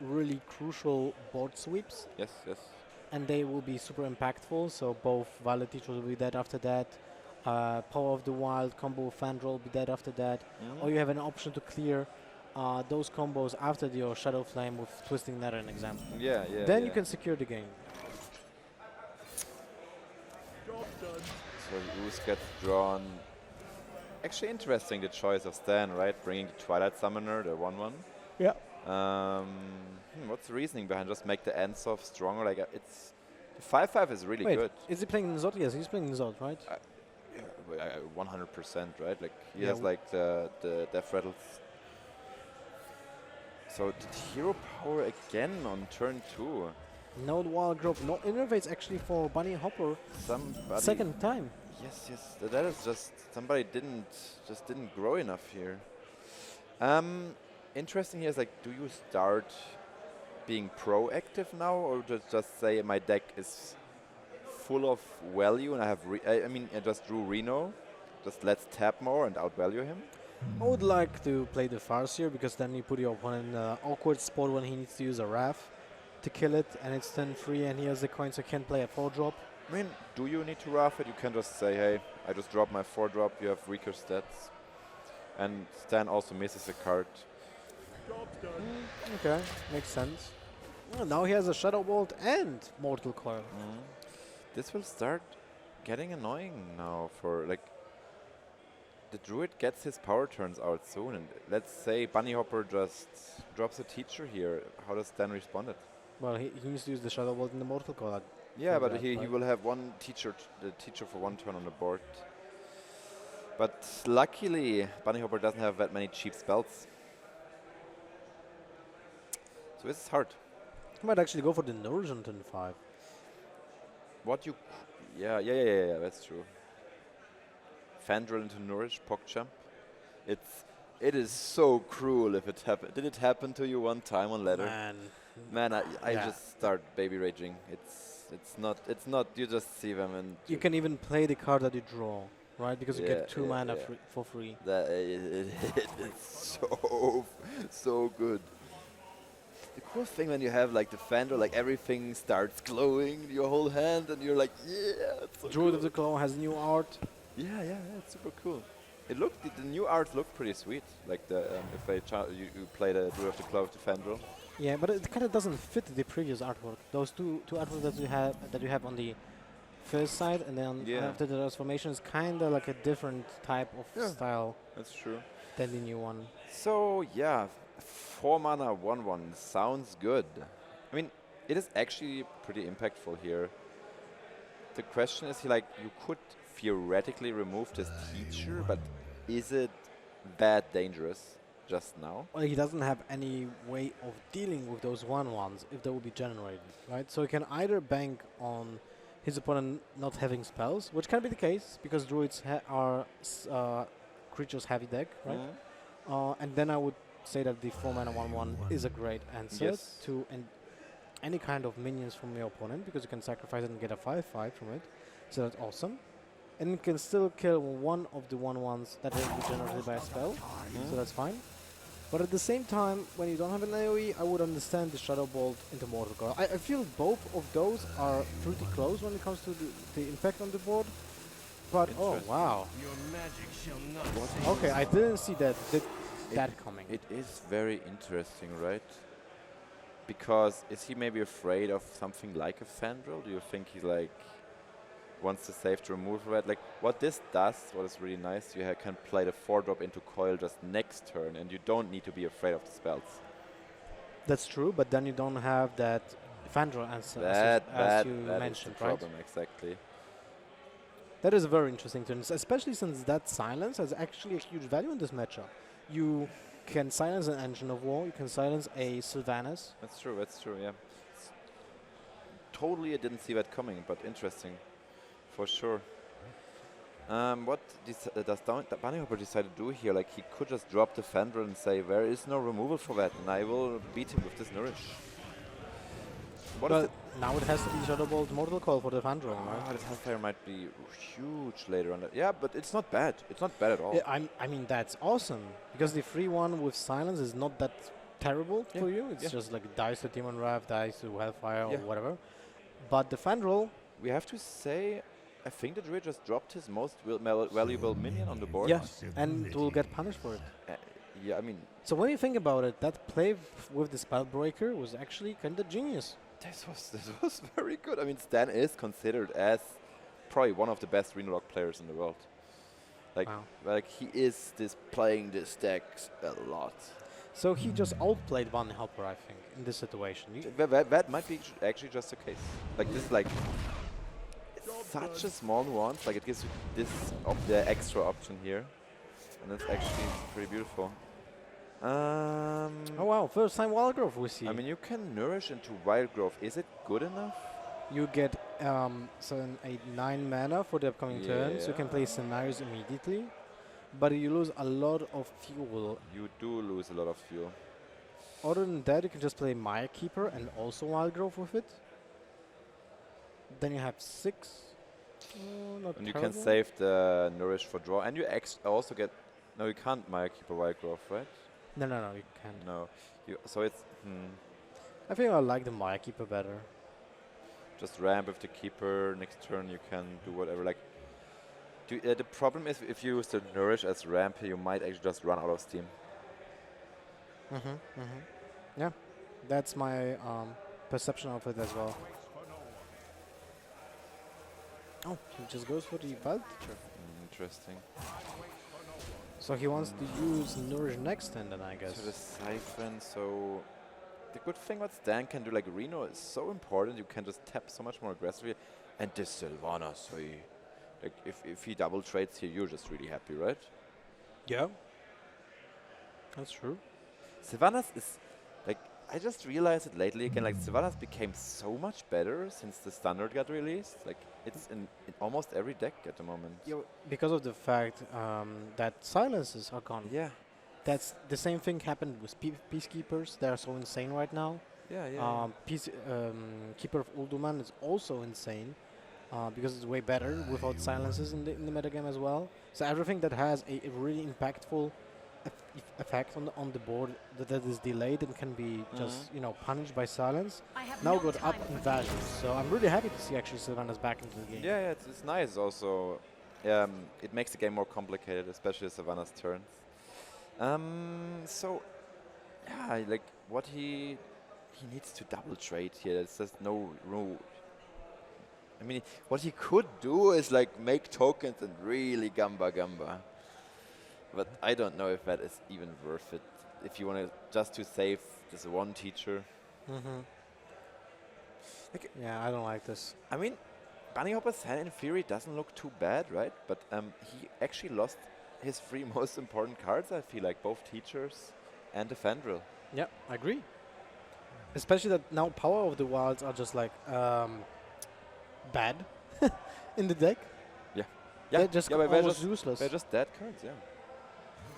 really crucial board sweeps. Yes. And they will be super impactful. So both Violet Teacher will be dead after that. Power of the Wild combo Fandral will be dead after that. Or you have an option to clear those combos after your Shadow Flame with Twisting Nether, an example. Yeah. Then you can secure the game. So Ooze gets drawn. Actually interesting, the choice of Stan, right? Bringing the Twilight Summoner, the 1/1. Yeah. What's the reasoning behind just make the Ensof stronger? Like it's the 5/5 is really good. Is he playing Nzot? Yes, he's playing Nzot, right? 100%, right? Like he has like the death rattles. So did hero power again on turn 2. No wild growth, no innervates actually for Bunnyhopper. Somebody. Second time. Yes, yes. That is just somebody didn't grow enough here. Interesting here is like, do you start being proactive now, or just say my deck is full of value and I have I just drew Reno, just let's tap more and outvalue him. I would like to play the farce here because then you put your opponent in an awkward spot when he needs to use a Wrath to kill it, and it's turn free and he has the coin, so can't play a 4-drop. I mean, do you need to Wrath it? You can just say, hey, I just dropped my 4-drop, you have weaker stats. And Stan also misses a card. Okay, makes sense. Well, now he has a Shadow Bolt and Mortal Coil. This will start getting annoying now for, like, the Druid gets his power turns out soon, and let's say Bunnyhopper just drops a teacher here. How does Stan respond it? Well, he needs to use the Shadow Bolt in the Mortal Coil. Yeah, but that, he right? will have one teacher, the teacher for one turn on the board. But luckily, Bunnyhopper doesn't have that many cheap spells. So this is hard. He might actually go for the Nourish on turn 5. What you... Yeah, that's true. Fandral into Nourish, PogChamp. It is so cruel if it happened. Did it happen to you one time on ladder? Man, I Yeah. just start baby raging. It's not. You just see them and You can even play the card that you draw, right? Because you Yeah, get 2 yeah, mana yeah. for free. that it's so good. The cool thing when you have like the Fandral, like everything starts glowing your whole hand, and you're like, yeah, it's so Druid cool. of the Claw has new art. Yeah, it's super cool. It looked the new art looked pretty sweet. Like the if you play the Druid of the Claw with the Fandral. Yeah, but it kind of doesn't fit the previous artwork. Those two artworks that you have on the first side, and then Yeah. after the transformation is kind of like a different type of Yeah. style That's true. than the new one. So yeah, 4 mana 1/1 sounds good. I mean, it is actually pretty impactful here. The question is, like, you could theoretically remove this teacher, but is it that dangerous just now? Well, he doesn't have any way of dealing with those 1/1s if they will be generated, right? So he can either bank on his opponent not having spells, which can be the case because druids are creatures heavy deck, right? And then I would say that the 4 mana 1/1 is a great answer Yes. to any kind of minions from your opponent because you can sacrifice it and get a 5/5 from it. So that's awesome. And you can still kill one of the 1/1s that will be generated by a spell, so that's fine. But at the same time, when you don't have an AoE, I would understand the Shadow Bolt into Mortal Coil. I feel both of those are pretty close when it comes to the impact on the board. But oh Interesting. wow, Your magic shall not save okay, I didn't see that coming. It is very interesting, right? Because is he maybe afraid of something like a Fandral? Do you think he like wants to save to remove that? Like what this does, what is really nice, you can play the 4-drop into Coil just next turn, and you don't need to be afraid of the spells. That's true, but then you don't have that Fandral answer as you that is mentioned, the right? problem, exactly. That is a very interesting turn, especially since that silence has actually a huge value in this matchup. You can silence an Engine of War, you can silence a Sylvanas. That's true, yeah. Totally, I didn't see that coming, but interesting, for sure. What does Bunnyhopper decide to do here? Like, he could just drop the Fandral and say, there is no removal for that, and I will beat him with this Nourish. What is But it? now it has to be Shadow Bolt Mortal Coil for the Fandral, right? Oh, this Hellfire might be huge later on. Yeah, but it's not bad. It's not bad at all. Yeah, I mean, that's awesome, because the free one with silence is not that terrible for you. It's just like dies to Demon Wrath, dies to Hellfire or whatever. But the Fandral, We have to say, I think the Druid just dropped his most valuable minion on the board. and will get punished for it. Yeah, I mean, So when you think about it, that play with the Spellbreaker was actually kind of genius. this was very good. I mean, Stan is considered as probably one of the best Renologue players in the world. Like, Wow. like he is playing this deck a lot. So he just outplayed Bunnyhopper, I think, in this situation. That might be actually just the case. Like this, like such a small nuance. Like it gives you the extra option here, and it's actually pretty beautiful. Oh wow, wow, first time wild growth we see. I mean, you can nourish into wild growth. Is it good enough? You get 7, 8, 9 mana for the upcoming turns. You can play scenarios immediately, but you lose a lot of fuel. You do lose a lot of fuel. Other than that, you can just play Maya Keeper and also wild growth with it. Then you have 6. Not And you can terrible. save the nourish for draw. And you also get... No, you can't Maya Keeper wild growth, right? No, you can't. No. So it's... I think I like the Maya Keeper better. Just ramp with the keeper. Next turn you can do whatever. Like, the problem is if you use the nourish as ramp, you might actually just run out of steam. Yeah, that's my perception of it as well. Oh, he just goes for the Wild Teacher. Interesting. So he wants to use Nourish next turn then, I guess. So the Siphon, so... The good thing what Stan can do, like Reno, is so important. You can just tap so much more aggressively. And this Sylvana, so he... Like, if he double trades here, you're just really happy, right? Yeah. That's true. Sylvanas is... Like, I just realized it lately again, like, Sylvanas became so much better since the standard got released. Like, it's in almost every deck at the moment. Yeah, because of the fact that silences are gone. Yeah. That's the same thing happened with Peacekeepers. They are so insane right now. Yeah. Keeper of Ulduman is also insane because it's way better without silences in the metagame as well. So everything that has a really impactful effect on the board that is delayed and can be just punished by silence now got up in value. So I'm really happy to see actually Sylvanas back into the game. Yeah, it's nice also. It makes the game more complicated, especially Sylvanas turns. So yeah, like what he needs to double trade here. There's just no rule. I mean, what he could do is like make tokens and really gamba. But I don't know if that is even worth it. If you want just to save this one teacher. Like, Yeah, I don't like this. I mean, Bunnyhopper's hand in theory doesn't look too bad, right? But he actually lost his 3 most important cards, I feel like, both teachers and the Fandral. Yeah, I agree. Especially that now Power of the Wilds are just like bad in the deck. Yeah, They're just but they're almost just useless. They're just dead cards, yeah.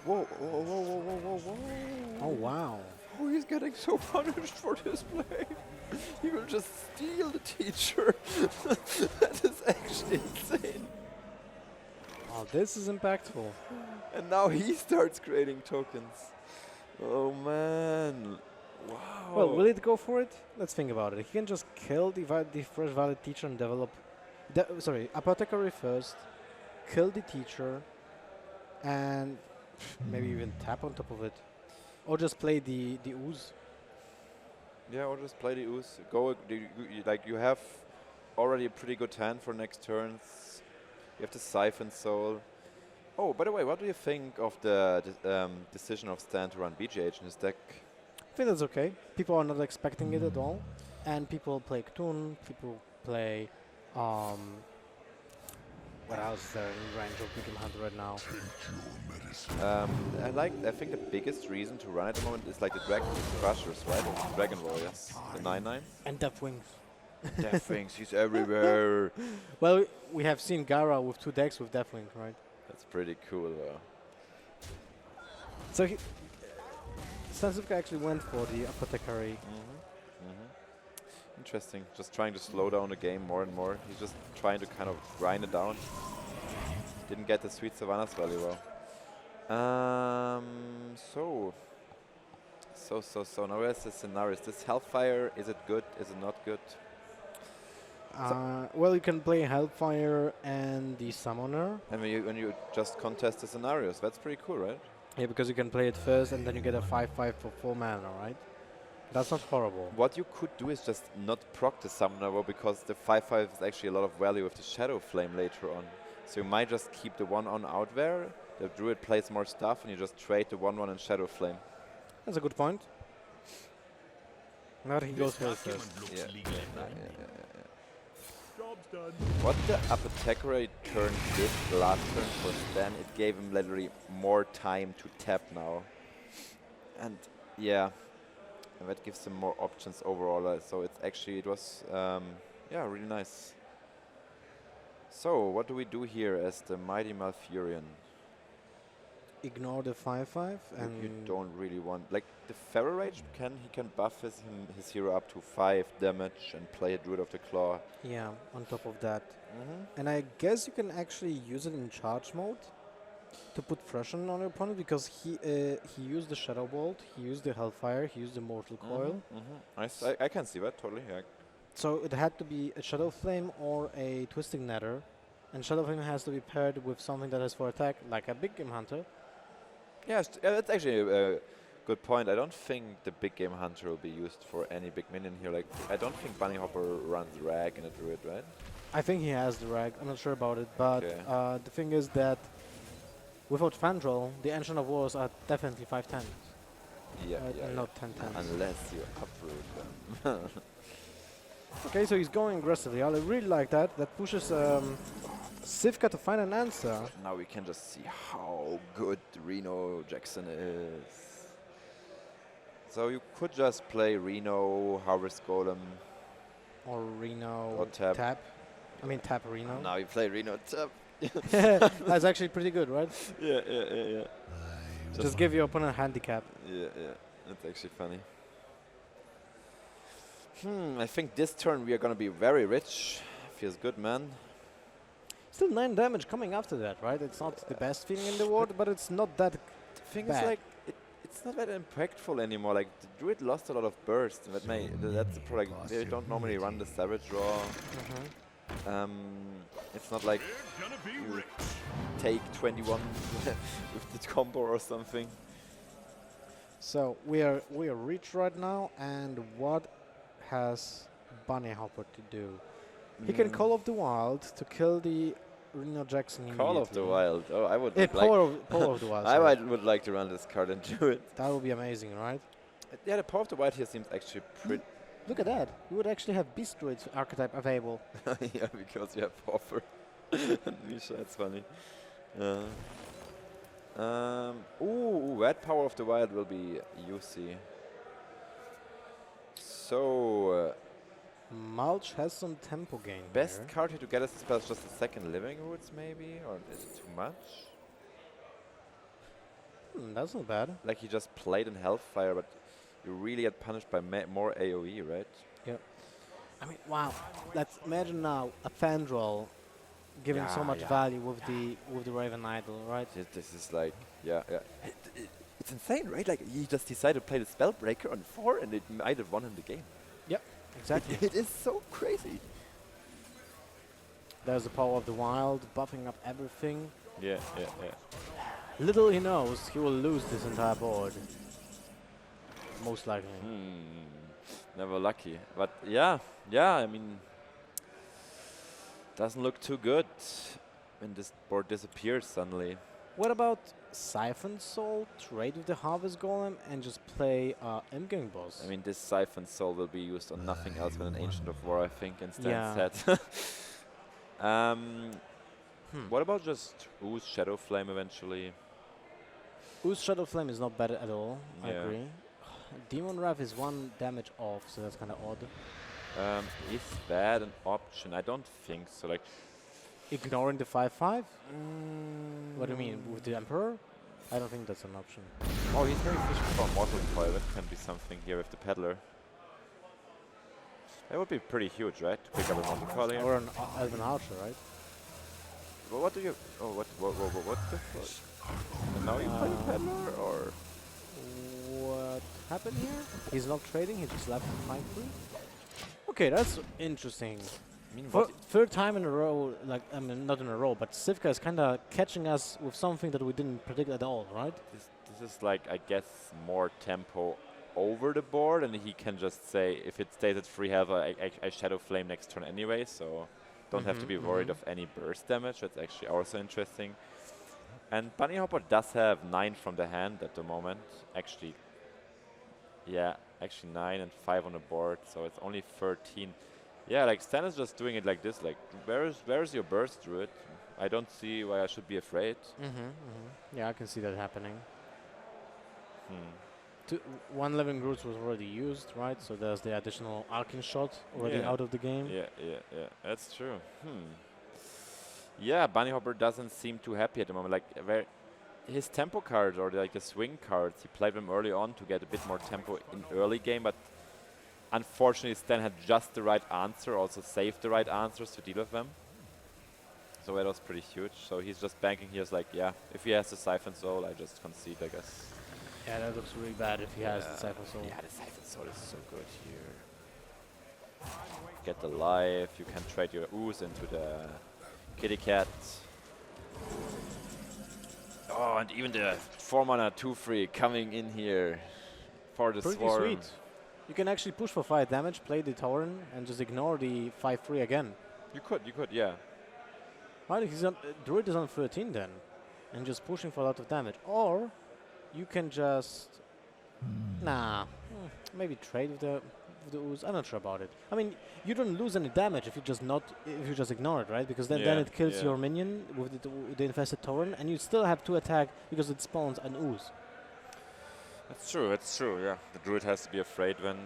Whoa. Oh wow. Oh, he's getting so punished for this play. He will just steal the teacher. That is actually insane. Oh, this is impactful. And now he starts creating tokens. Oh man. Wow. Well, will it go for it? Let's think about it. He can just kill the fresh valid teacher and develop... Apothecary first, kill the teacher, and maybe even tap on top of it. Or just play the ooze. Yeah, or just play the ooze. You have already a pretty good hand for next turns. You have the Siphon Soul. Oh, by the way, what do you think of the decision of Stan to run BGH in his deck? I think that's okay. People are not expecting it at all. And people play Ktun, people play... what else is there in range of Beacon Hunter right now? I think the biggest reason to run at the moment is like the Dragon Crushers, right? Or Dragon Warriors, the 9/9. And Deathwings. Deathwings, he's everywhere. Well, we have seen Gara with 2 decks with Deathwing, right? That's pretty cool, though. So Stancifka actually went for the Apothecary. Interesting. Just trying to slow down the game more and more. He's just trying to kind of grind it down. Didn't get the Sweet Savannahs very well. So now there's the scenarios. This Hellfire, is it good? Is it not good? Well, you can play Hellfire and the Summoner. And when you just contest the scenarios, that's pretty cool, right? Yeah, because you can play it first and then you get a 5/5 for 4 mana, right? That's not horrible. What you could do is just not proc the Summoner, well, because the 5/5 is actually a lot of value with the Shadow Flame later on. So you might just keep the 1/1 out there. The Druid plays more stuff and you just trade the 1/1 and Shadow Flame. That's a good point. Now he goes for it first. What the Apothecary turn did last turn for Stan, it gave him literally more time to tap now. And yeah, and that gives them more options overall. So it's actually, it was, yeah, really nice. So what do we do here as the Mighty Malfurion? Ignore the 5/5 and You don't really want, like the Feral Rage he can buff his hero up to 5 damage and play a Druid of the Claw. yeah, on top of that. And I guess you can actually use it in charge mode to put pressure on your opponent, because he used the Shadow Bolt, he used the Hellfire, he used the Mortal Coil. I can see that totally. Yeah. So it had to be a Shadow Flame or a Twisting Nether. And Shadow Flame has to be paired with something that has 4 attack, like a Big Game Hunter. Yeah, that's actually a good point. I don't think the Big Game Hunter will be used for any big minion here. Like, I don't think Bunnyhopper runs Rag in a Druid, right? I think he has the Rag, I'm not sure about it, but Okay. the thing is that without Fandral, the Ancient of Wars are definitely 5/10. Yeah, And not 10/10. Unless you uproot them. Okay, so he's going aggressively. I really like that. That pushes Sivka to find an answer. Now we can just see how good Reno Jackson is. So you could just play Reno, Harvest Golem. Or Reno Or tap. I mean tap Reno. Now you play Reno tap. That's actually pretty good, right? Yeah. Just give your opponent a handicap. Yeah. That's actually funny. I think this turn we are going to be very rich. Feels good, man. Still 9 damage coming after that, right? It's not the best feeling in the world, but it's not that The thing bad. is, like, it's not that impactful anymore. Like, the Druid lost a lot of burst. And that's the problem. Like, they don't normally run the Savage Draw. It's not like you take 21 with the combo or something. So we are rich right now, and what has Bunnyhopper to do? He can Call of the Wild to kill the Reno Jackson Call of the immediately. Wild. Oh, I would Power of the Wild. sorry. would like to run this card and do it. That would be amazing, right? Yeah, the Power of the Wild here seems actually pretty. Look at that. You would actually have Beast Druid archetype available. Yeah, because you have Offer. Misha, that's funny. Ooh, that Power of the Wild will be UC. So, Mulch has some tempo gain best here. card here to get us the spell is just the second Living Roots, maybe? Or is it too much? That's not bad. Like, he just played in Hellfire, but you really get punished by more AoE, right? Yep. I mean, wow. Let's imagine now a Fandral giving so much value with the Raven Idol, right? This is like, yeah. It's insane, right? Like, he just decided to play the Spellbreaker on 4, and it might have won him the game. Yep, exactly. It is so crazy. There's the Power of the Wild, buffing up everything. Yeah. Little he knows, he will lose this entire board. Most likely. Never lucky. But yeah, I mean, doesn't look too good when this board disappears suddenly. What about Siphon Soul, trade with the Harvest Golem, and just play Endgame Boss? I mean, this Siphon Soul will be used on nothing else than an Ancient of War, I think, instead. Yeah. What about just Ooze Shadow Flame eventually? Ooze Shadow Flame is not bad at all, I Yeah. agree. Demon Wrath is 1 damage off, so that's kind of odd. Is that an option? I don't think so. Like, Ignoring the 5/5? What do you mean, with the Emperor? I don't think that's an option. oh, he's very fishing for a Mortal Coil. That can be something here with the Peddler. That would be pretty huge, right? To pick up a Mortal Coil here. Or an Elven Archer, right? Well, what do you? Oh, what the fuck? And now you play Peddler, or? What happened here? He's not trading, he just left the fight free? Okay, that's interesting. I mean, For third time in a row, like, I mean, not in a row, but Sivka is kind of catching us with something that we didn't predict at all, right? this is like, I guess, more tempo over the board, and he can just say, if it stays at free health, I Shadow Flame next turn anyway, so don't have to be worried of any burst damage. That's actually also interesting. And Bunnyhopper does have 9 from the hand at the moment. Actually, yeah, actually 9 and 5 on the board, so it's only 13. Yeah, like Stan is just doing it like this. Like, where's your burst, Druid? I don't see why I should be afraid. Yeah, I can see that happening. One living roots was already used, right? So there's the additional arcane shot already Yeah. out of the game. Yeah. That's true. Yeah, Bunnyhopper doesn't seem too happy at the moment. Like his tempo cards or like the swing cards, he played them early on to get a bit more tempo in early game, but unfortunately Stan had just the right answer, also saved the right answers to deal with them. So that was pretty huge. So he's just banking here. It's like, yeah, if he has the Siphon Soul, I just concede, I guess. Yeah, that looks really bad if he has the Siphon Soul. Yeah, the Siphon Soul is so good here. Get the life, you can trade your ooze into the kitty cat. Oh, and even the 4-mana 2/3 coming in here for the Pretty swarm. sweet. You can actually push for 5 damage, play the Tauren, and just ignore the 5/3 again. You could, yeah. Right, he's on, Druid is on 13 then, and just pushing for a lot of damage. Or you can just maybe trade with the ooze. I'm not sure about it. I mean, you don't lose any damage if you just ignore it, right? Because then it kills your minion with the infested Tauren, and you still have to attack because it spawns an ooze. That's true, yeah. The Druid has to be afraid when...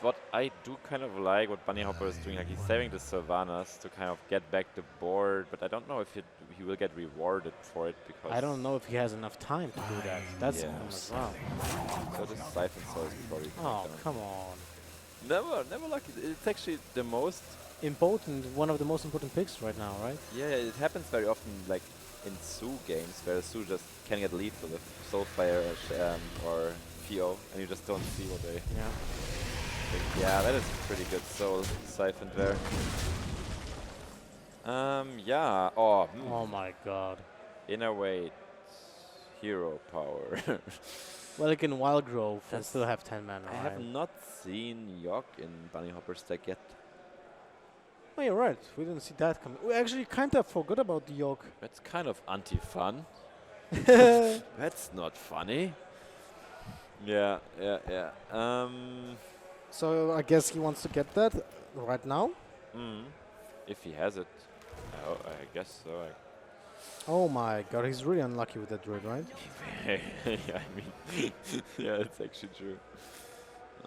What I do kind of like what Bunnyhopper is doing, like he's saving the Sylvanas to kind of get back the board, but I don't know if he will get rewarded for it because... I don't know if he has enough time to do that. That's the problem as well. So the Siphon Soul is probably... Oh, come on. Never lucky. It's actually the most... One of the most important picks right now, right? Yeah, it happens very often, like in Su games, where Su just can get lethal with Soulfire or Fio, and you just don't see what they... Yeah. Yeah, that is pretty good soul siphon there. Yeah. Oh my god. Inner weight. Hero power. Well, you can Wild Growth and still have 10 mana, I have not seen Yok in Bunnyhopper's deck yet. Oh, you're right. We didn't see that coming. We actually kind of forgot about the York. That's kind of anti-fun. That's not funny. Yeah. So I guess he wants to get that right now. If he has it. Oh, I guess so. Oh my god, he's really unlucky with that Druid, right? Yeah, I mean, yeah, it's actually true.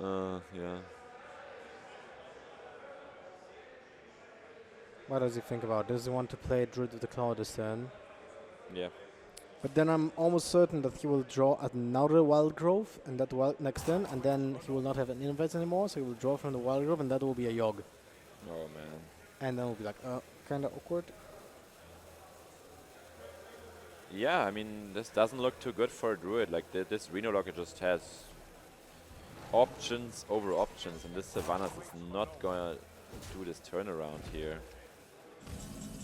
Yeah. What does he think about? Does he want to play Druid with the Cloud this turn? Yeah. But then I'm almost certain that he will draw another Wild Growth and that next turn, and then he will not have an invest anymore, so he will draw from the Wild Growth, and that will be a Yogg. Oh man. And then we'll be like, kind of awkward. Yeah, I mean, this doesn't look too good for a Druid. Like, this Reno Locker just has options over options, and this Sylvanas is not going to do this turnaround here.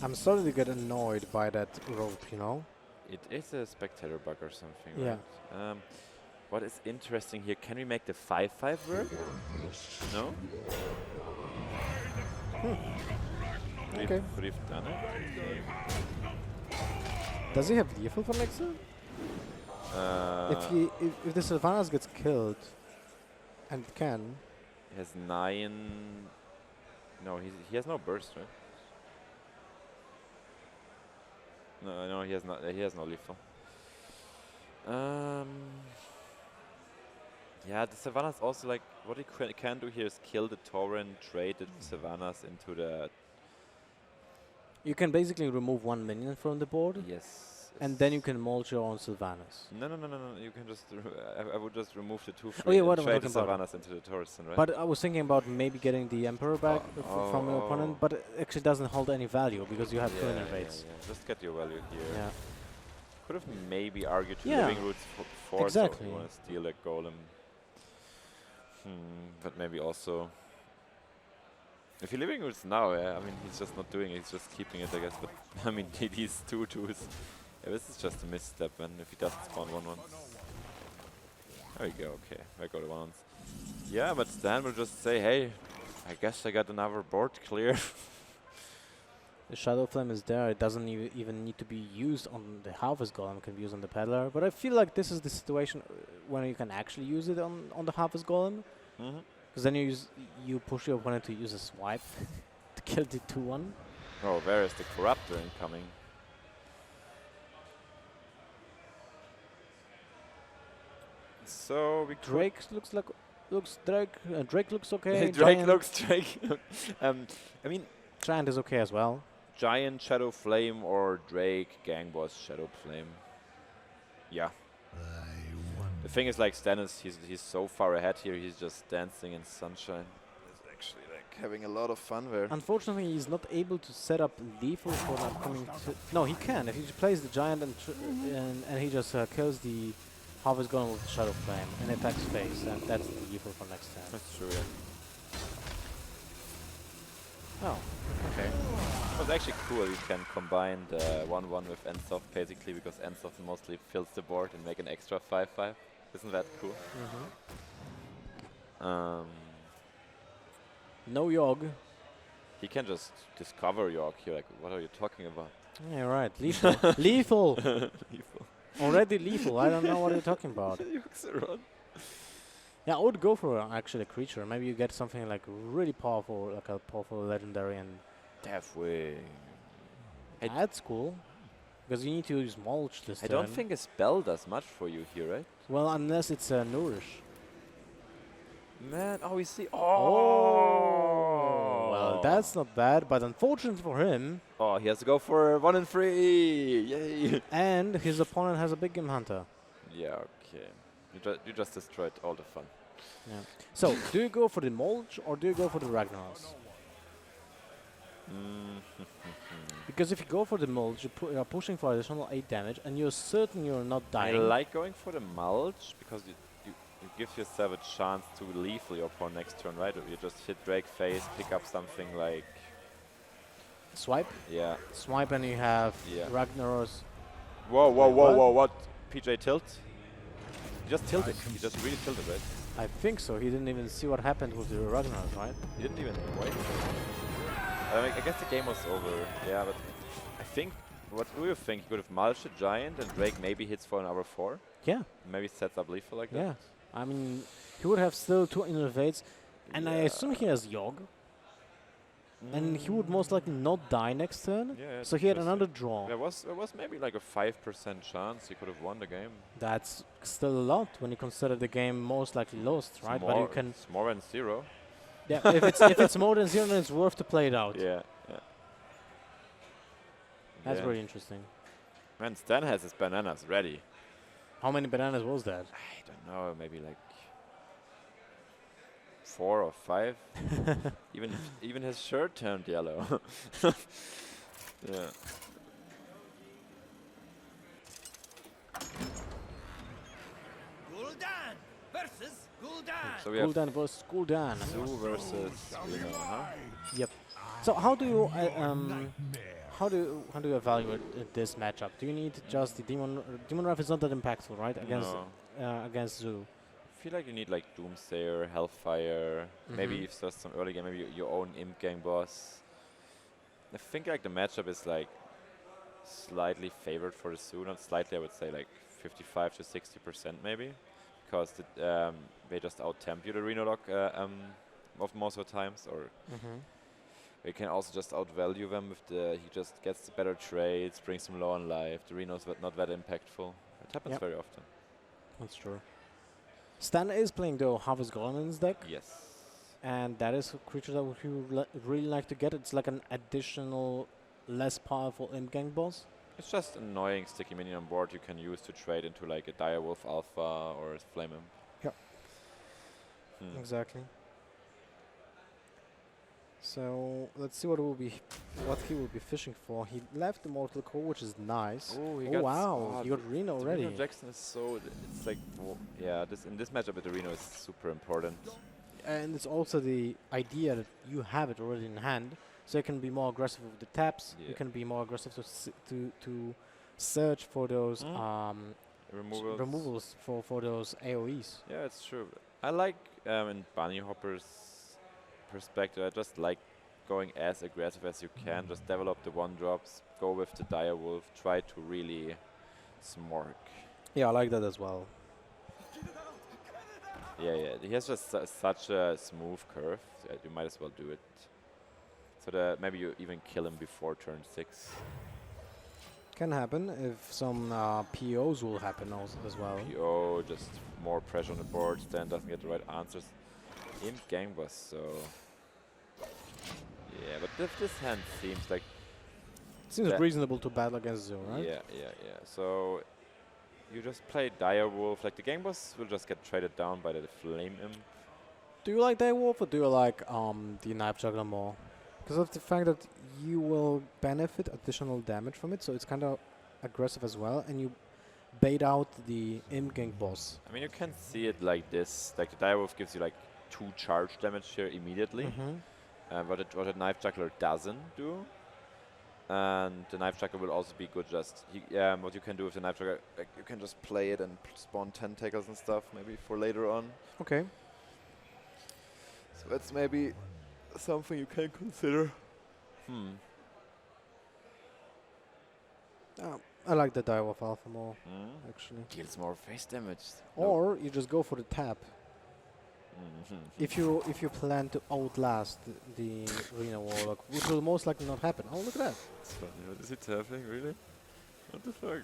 I'm starting to get annoyed by that rope, you know? It is a spectator bug or something, Yeah. right? What is interesting here, can we make the 5/5 work? No? Okay. We've done it. Does he have lethal for next turn? If the Sylvanas gets killed, and it can. He has 9... No, he has no burst, right? No, he has not. He has no lethal. Yeah, the Sylvanas also, like, what he can do here is kill the Tauren, trade the Sylvanas into the... You can basically remove one minion from the board, Yes. and then you can mold your own Sylvanas. No. You can just... I would just remove the 2/3 Oh yeah, what and am I trade the talking about? Sylvanas into the Tauren, right? But I was thinking about maybe getting the Emperor back from your opponent, but it actually doesn't hold any value because you have two innervates. Yeah. Just get your value here. Yeah. Could have maybe argued to Yeah. living roots for Exactly. so you want to steal a golem. But maybe also... If you're living roots now, I mean, he's just not doing it, he's just keeping it, I guess. But, I mean, these 2/2s... Yeah, this is just a misstep, and if he doesn't spawn 1/1. There we go, okay, I got the 1/1s. Yeah, but Stan will just say, hey, I guess I got another board clear. The Shadow Flame is there. It doesn't even need to be used on the Harvest Golem. It can be used on the Peddler. But I feel like this is the situation when you can actually use it on the Harvest Golem. Because then you push your opponent to use a swipe to kill the 2/1. Oh, where is the Corruptor incoming? So we could Drake Drake looks okay. Drake Giant, looks Drake. I mean, Giant is okay as well. Giant Shadow Flame or Drake Gang Boss Shadow Flame. Yeah. The thing is, like, Stannis, he's so far ahead here. He's just dancing in sunshine. He's actually like having a lot of fun there. Unfortunately, he's not able to set up lethal for the upcoming. No, he can if he plays the giant and he just kills the Harvest Golem with the Shadow Flame and attacks face, and that's the lethal for next turn. That's true. Yeah. Oh, okay. It was actually cool. You can combine the 1/1 with Ensoft basically, because Ensoft mostly fills the board and make an extra 5/5. Isn't that cool? No Yogg. He can just discover York here. Like, what are you talking about? Yeah, right. Lethal. Lethal. Lethal. Already lethal. I don't know what you're talking about. York's around. Yeah, I would go for actually a creature. Maybe you get something like really powerful, like a powerful legendary, and Deathwing. that's cool. Because you need to use mulch this I turn. don't think a spell does much for you here, right? Well, unless it's nourish. Man, oh, we see. Oh. Well, that's not bad, but unfortunately for him. Oh, he has to go for 1 and 3. Yay. And his opponent has a big game hunter. Yeah, okay. You just destroyed all the fun. Yeah. So, do you go for the mulch or do you go for the Ragnaros? Because if you go for the mulch, you're pushing for additional 8 damage, and you're certain you're not I dying. like going for the mulch because you give yourself a chance to lethal your opponent next turn, right? You just hit Drake face, pick up something like Swipe. yeah. Swipe, and you have Yeah. Ragnaros. Whoa, Wait, what? PJ tilt? He just tilted. He just really tilted, right? I think so. He didn't even see what happened with the Ragnaros, right? He didn't even wait. I mean, I guess the game was over. Yeah, but I think. What do you think? He could have mulched a giant and Drake maybe hits for another 4. Yeah. Maybe sets up lethal like Yeah. that. I mean, he would have still 2 innervates, and I Yeah. assume he has Yogg. And he would most likely not die next turn. Yeah, So he had interesting. another draw. There was maybe like a 5% chance he could have won the game. That's still a lot when you consider the game most likely lost, right? But you can, It's more than 0. yeah. if it's more than 0, then it's worth to play it out. Yeah. That's Yeah. very interesting. Man, Stan has his bananas ready. How many bananas was that? I don't know, maybe like 4 or 5. even his shirt turned yellow. Yeah. Gul'dan versus Gul'dan. So we have Gul'dan versus Gul'dan. Zoo versus Reno, huh? Yep. So how do you how do you evaluate this matchup? Do you need just the Demon Wrath is not that impactful, right? Against Zoo. I feel like you need like Doomsayer, Hellfire, maybe if there's some early game, maybe your own Imp Gang boss. I think like the matchup is like slightly favored for the Zoo, not slightly, I would say like 55 to 60% maybe, because they just out-temp you the Reno lock of most of the times, or you can also just outvalue them with he just gets the better trades, brings them low on life. The Reno's not that impactful. It happens very often. That's true. Stan is playing the Harvest Golem in his deck. Yes. And that is a creature that would you really like to get. It's like an additional, less powerful Imp Gang boss. It's just annoying sticky minion on board you can use to trade into like a Direwolf Alpha or a Flame Imp. Yep. Exactly. So let's see what he will be fishing for. He left the Mortal Core, which is nice. Oh, wow! He got Reno already. Reno Jackson is so. It's like yeah. In this matchup with the Reno is super important. And it's also the idea that you have it already in hand, so you can be more aggressive with the taps. Yeah. You can be more aggressive to search for those removals for those AOEs. Yeah, it's true. I like in Bunnyhopper's perspective. I just like going as aggressive as you can. Just develop the 1-drops. Go with the Direwolf. Try to really smork. Yeah, I like that as well. Yeah. He has just such a smooth curve. You might as well do it. So that maybe you even kill him before turn 6. Can happen if some POs will happen also as well. PO, just more pressure on the board. Stan doesn't get the right answers. Imp Gang Boss, so... Yeah, but this hand seems like... Seems that- reasonable to battle against Zero, right? Yeah, yeah, yeah. So... You just play Dire Wolf. Like, the Gang Boss will just get traded down by the Flame Imp. Do you like Direwolf or do you like the Knife Juggler more? Because of the fact that you will benefit additional damage from it, so it's kind of aggressive as well, and you bait out the Imp Gang boss. I mean, you can see it like this. Like, the Dire Wolf gives you, like, 2 charge damage here immediately. What a Knife Juggler doesn't do. And the Knife Juggler will also be good just... what you can do with the Knife Juggler, like, you can just play it and spawn tentacles and stuff, maybe, for later on. Okay. So that's maybe something you can consider. I like the Direwolf Alpha more, actually. Deals more face damage. Or you just go for the tap. If you plan to outlast the Arena Warlock, which will most likely not happen. Oh, look at that. It's funny. What is he tapping, really? What the fuck?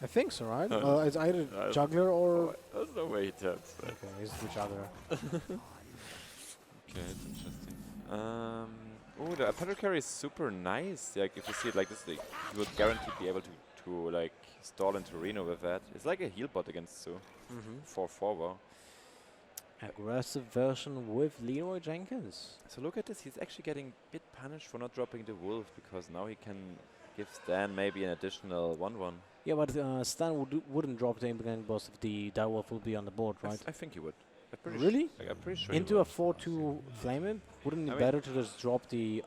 I think so, right? Uh, It's either I- Juggler or... Oh, there's no way he taps. Okay, it's the Juggler. Okay, it's interesting. Oh, the Apothecary is super nice. Like, if you see it like this, like, you will guaranteed be able to like stall into Reno with that. It's like a heal bot against Sue. 4/4 wow. Aggressive version with Leroy Jenkins. So look at this. He's actually getting a bit punished for not dropping the Wolf because now he can give Stan maybe an additional 1/1. Yeah, but Stan wouldn't drop the Imp Gang boss if the Direwolf will be on the board, right? I think he would. I'm pretty Really? Like, I'm pretty sure. Into he a would. 4-2 Flame Imp? Wouldn't it I be mean- better to just drop the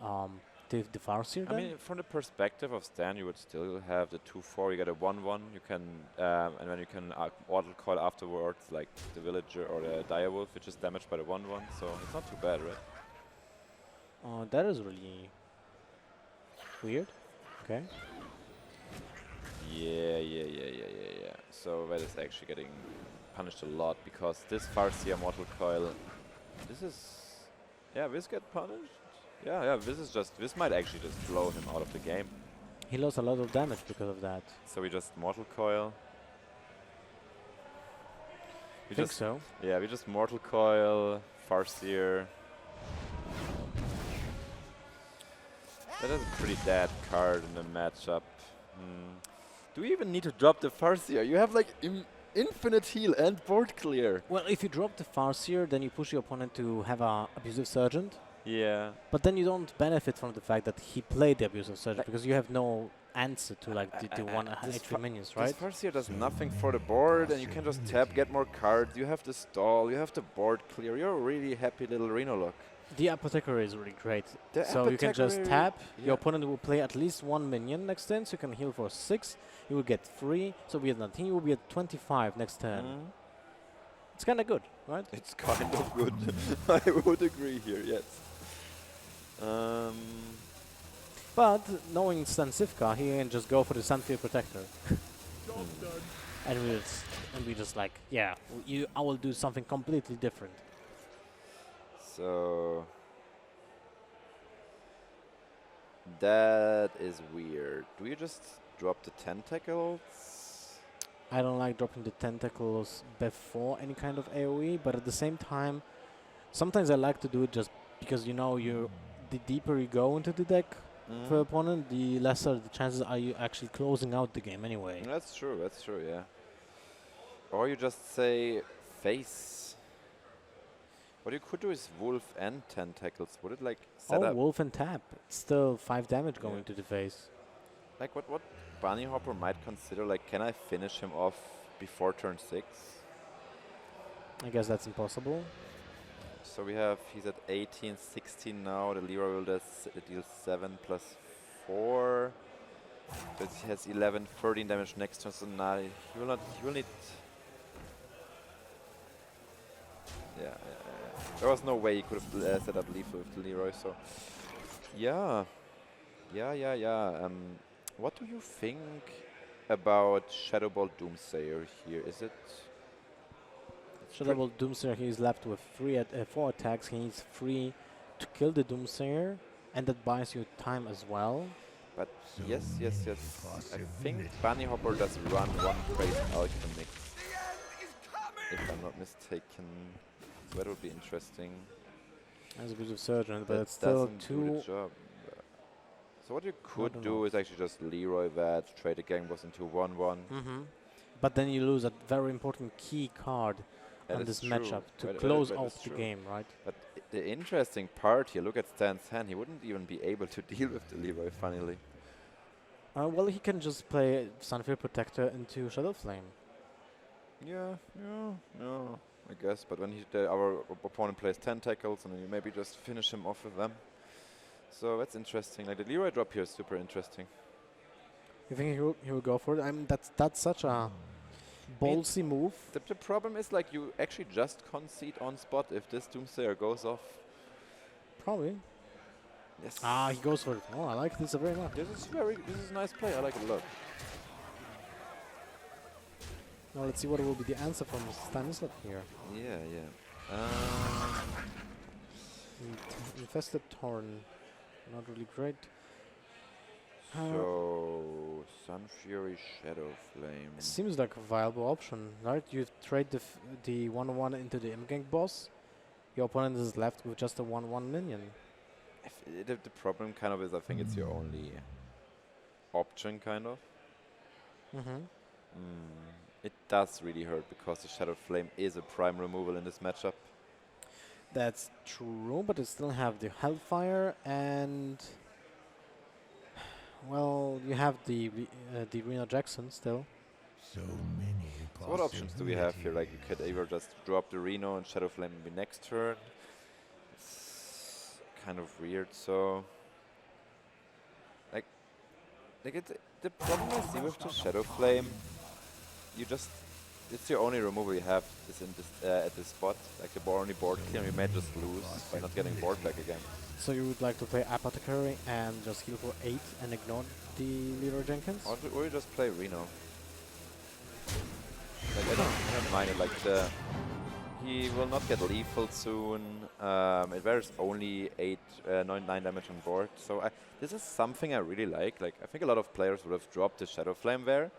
Farseer I then? mean, from the perspective of Stan, you would still have the 2/4. You get a 1/1. You can, and then you can Mortal Coil afterwards, like the Villager or the Direwolf, which is damaged by the 1/1. So it's not too bad, right? That is really weird. Okay. Yeah. So that is actually getting punished a lot because this Farseer Mortal Coil, this is, this get punished. Yeah, this might actually just blow him out of the game. He lost a lot of damage because of that. So we just Mortal Coil. I think so. Yeah, we just Mortal Coil, Farseer. That is a pretty dead card in the matchup. Do we even need to drop the Farseer? You have like infinite heal and board clear. Well, if you drop the Farseer, then you push your opponent to have a Abusive Sergeant. Yeah. But then you don't benefit from the fact that he played the Abusive Sergeant because you have no answer to like the one this HP minions, right? This Farseer does nothing for the board, and you can just tap, get more cards. You have the stall, you have the board clear. You're a really happy little Reno look. The Apothecary is really great. The So you can just Apothecary- tap, yeah. your opponent will play at least one minion next turn, so you can heal for 6. You will get 3, so we have nothing. You will be at 25 next turn. It's kind of good, right? It's kind of good. I would agree here, yes. But knowing Stancifka, he can just go for the Sunfield Protector. And we just like, yeah, I will do something completely different. So that is weird. Do you just drop the tentacles? I don't like dropping the tentacles before any kind of AoE, but at the same time, sometimes I like to do it just because, you know, the deeper you go into the deck for opponent, the lesser the chances are you actually closing out the game anyway. That's true, yeah. Or you just say face. What you could do is Wolf and Tentacles. Would it like set up Wolf and tap. It's still 5 damage going Yeah. to the face. like what Bunnyhopper might consider, like, can I finish him off before turn 6? I guess that's impossible. So he's at 18, 16 now. The Leroy will deal 7 plus 4. So he has 11, 13 damage next turn. So now he will need. Yeah. There was no way he could have set up lethal with the Leroy. So yeah. What do you think about Shadowball Doomsayer here? Is it? Shadowball Doomsayer, he's left with 4 attacks. He needs 3 to kill the Doomsayer, and that buys you time as well. But yes. I think Bunnyhopper does run one crazy alchemy, if I'm not mistaken. So that would be interesting. That's a bit of surgeon, but That it's still doesn't do the too. job. So what you I could don't do know. is actually just Leroy that, trade the gang boss into 1-1. But then you lose a very important key card That on is this true. matchup to That close is off the true. game, right? But the interesting part here, look at Stan's hand, he wouldn't even be able to deal with the Leroy, funnily. Well, he can just play Sunfield Protector into Shadow Flame. Yeah, I guess. But when our opponent plays Tentacles, and then you maybe just finish him off with them. So that's interesting. Like the Leroy drop here is super interesting. You think he will go for it? I mean, that's such a ballsy move. The problem is like you actually just concede on spot if this Doomsayer goes off. Probably. Yes. Ah, he goes for it. Oh, I like this very much. This is a nice play. I like it a lot. Now let's see what will be the answer from Stanisław here. Yeah. Infested Torn, not really great. So Sun Fury, Shadow Flame. It seems like a viable option, right? You trade the 1/1 into the Imgang boss. Your opponent is left with just a 1/1 minion. The problem kind of is I think it's your only option, kind of. It does really hurt because the Shadow Flame is a prime removal in this matchup. That's true, but you still have the Hellfire and, well, you have the Reno Jackson still. So many So what options do we have here? Like you could either just drop the Reno and Shadow Flame maybe next turn. It's kind of weird. So like the problem I see with the Shadow Flame, it's your only removal you have is in this at this spot. Like the only board clear, you may just lose by not getting board back again. So you would like to play Apothecary and just heal for 8 and ignore the Leroy Jenkins? Or you just play Reno. Like I don't mind it. Like he will not get lethal soon. There's only 9 damage on board. So this is something I really like. Like I think a lot of players would have dropped the Shadow Flame there.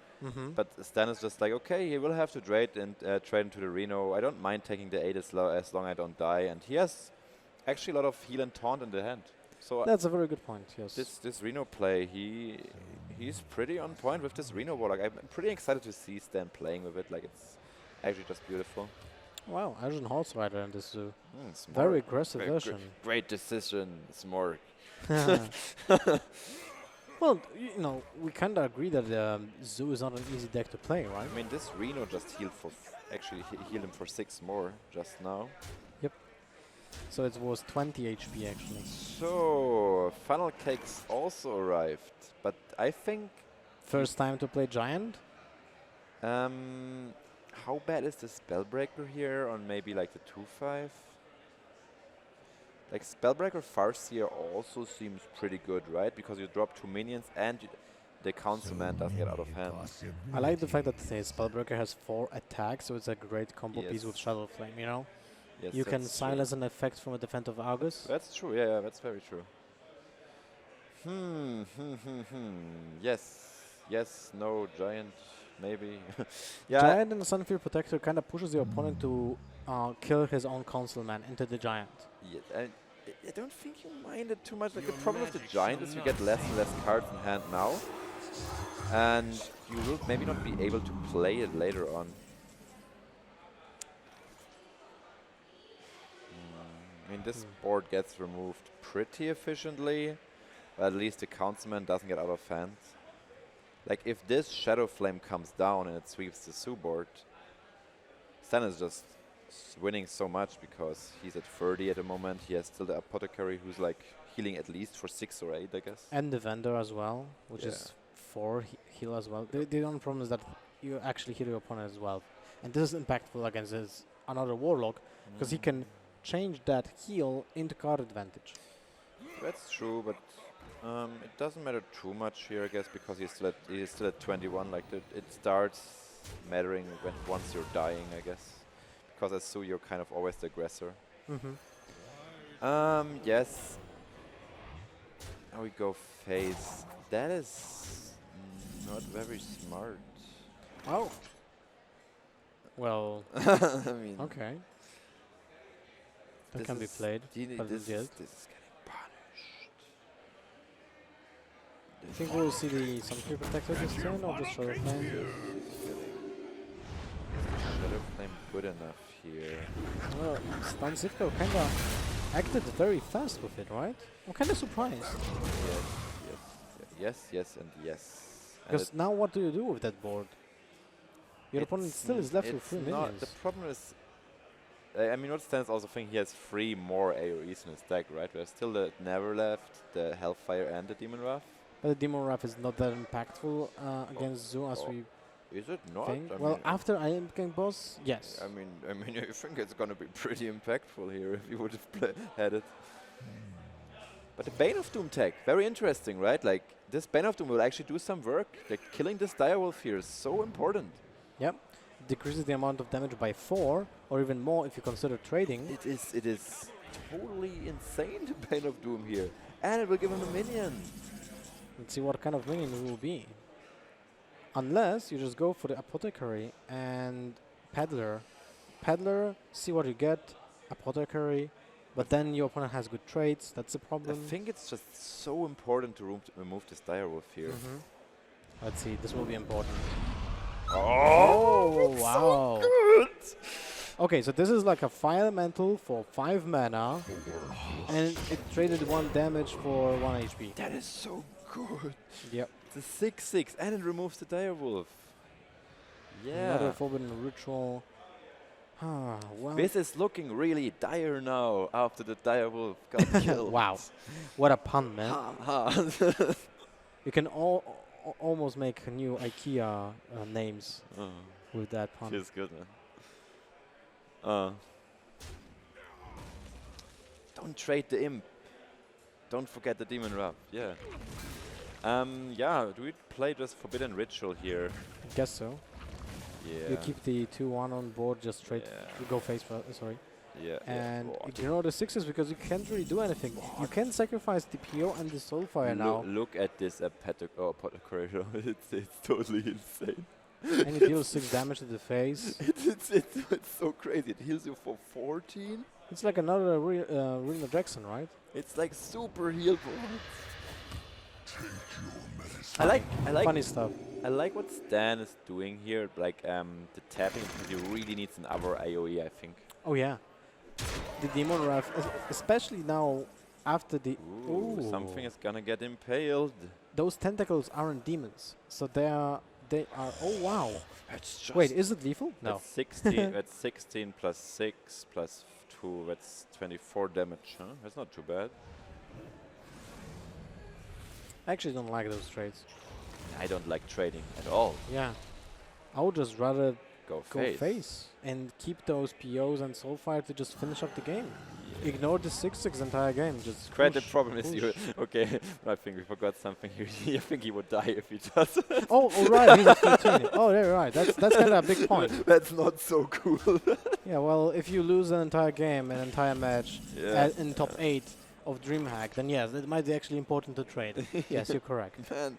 But Stan is just like, okay, he will have to trade into the Reno. I don't mind taking the 8 as long I don't die. And he has actually a lot of heal and taunt in the hand. So That's a very good point, yes. this Reno play, he's pretty on point with this Reno war. Like I'm pretty excited to see Stan playing with it. Like it's actually just beautiful. Wow, Asian Horse Rider in this zoo. Smart. Very aggressive version. Great decision, Smorg. Well, you know, we kind of agree that Zoo is not an easy deck to play, right? I mean, this Reno just healed for actually healed him for 6 more just now. So it was 20 HP actually. So Funnel Cakes also arrived, but I think First time to play Giant? how bad is the Spellbreaker here on maybe like the 2/5? Like Spellbreaker Farseer also seems pretty good, right? Because you drop 2 minions and the Council Man doesn't get out of hand. I like the fact that the Spellbreaker has 4 attacks, so it's a great combo piece with Yes. Shadow Flame, you know? Yes, You can that's true. silence an effect from a Defend of Argus. That's true, yeah, that's very true. Yes, no, Giant, maybe. Yeah, Giant and the Sunfield Protector kind of pushes your opponent to kill his own Councilman into the Giant. I don't think you mind it too much. Like the problem with the Giant is you get less and less cards in hand now, and you will maybe not be able to play it later on. I mean, this board gets removed pretty efficiently, but at least the Councilman doesn't get out of hand. Like if this Shadow Flame comes down and it sweeps the Sue board, Stan is just winning so much because he's at 30 at the moment. He has still the Apothecary who's like healing at least for 6 or 8, I guess. And the Vendor as well, which Yeah. is 4 heal as well. The only problem is that you actually heal your opponent as well. And this is impactful against another Warlock, because he can change that heal into card advantage. That's true, but it doesn't matter too much here, I guess, because he's still at 21. Like it starts mattering once you're dying, I guess, because as Sue you're kind of always the aggressor. Yes. Now we go phase. That is not very smart. Oh. Well, I mean, okay. That this can be is played. But this yes. is getting punished. I think we'll see the Sunfire Protector this turn or just Shadow Flame. Shadow Flame good enough here. Well, Stancifka kinda acted very fast with it, right? I'm kinda surprised. Yes, and yes. And Because now what do you do with that board? Your opponent still is left with 3 minions. The problem is, I mean, what stands also think he has 3 more AoEs in his deck, right? There's still the Never Left, the Hellfire, and the Demon Wrath. But the Demon Wrath is not that impactful against Zoo as we Is it not? think. I Well, mean, after I am King Boss, yes. I mean, I think it's gonna be pretty impactful here if you would have had it. But the Bane of Doom tech, very interesting, right? Like, this Bane of Doom will actually do some work. Like, killing this Direwolf here is so important. Yep. Decreases the amount of damage by 4 or even more if you consider trading. It is totally insane, the Bane of Doom here. And it will give him a minion. Let's see what kind of minion it will be. Unless you just go for the Apothecary and Peddler. Peddler, see what you get. Apothecary. But then your opponent has good traits. That's the problem. I think it's just so important to remove this Direwolf here. Let's see. This will be important. Oh, wow. so good. Okay, so this is like a Fire Elemental for 5 mana. And it traded 1 damage for 1 HP. That is so good. Yep. It's a 6/6 and it removes the Direwolf. Yeah. Another Forbidden Ritual. Ah, well. This is looking really dire now after the Direwolf got killed. Wow. What a pun, man. Ha. You can almost make new IKEA names with that pun. Feels good, man. Don't trade the Imp. Don't forget the Demon Wrath. Yeah. Yeah, do we play just Forbidden Ritual here? I guess so. Yeah. You keep the 2/1 on board, just straight go face first, sorry. Yeah. And Oh, ignore the 6s because you can't really do anything. You can sacrifice the PO and the Soulfire now. Look at this Apothecary. It's totally insane. And it deals 6 damage to the face. It's so crazy. It heals you for 14. It's like another Rena Jackson, right? It's like super heal board. I like Funny stuff. I like what Stan is doing here, like the tapping, because he really needs another AoE, I think. Oh yeah. The Demon Wrath, especially now after the... Ooh, something is gonna get impaled. Those tentacles aren't demons, so they are... Oh wow. That's just Wait, is it lethal? No. That's 16. That's 16 plus 6 plus 2. That's 24 damage. Huh? That's not too bad. I actually don't like those trades. I don't like trading at all. Yeah. I would just rather Go go face and keep those POs and Soulfire to just finish up the game. Yeah. Ignore the 6/6 entire game. Just Great, the push, problem is push. you. Okay, I think we forgot something here. I think he would die if he does. Oh, right. He's a 15. Oh, yeah, right. That's kind of a big point. That's not so cool. Yeah, well, if you lose an entire game, an entire match in top 8 of DreamHack, then yes, it might be actually important to trade. Yes, you're correct. Man,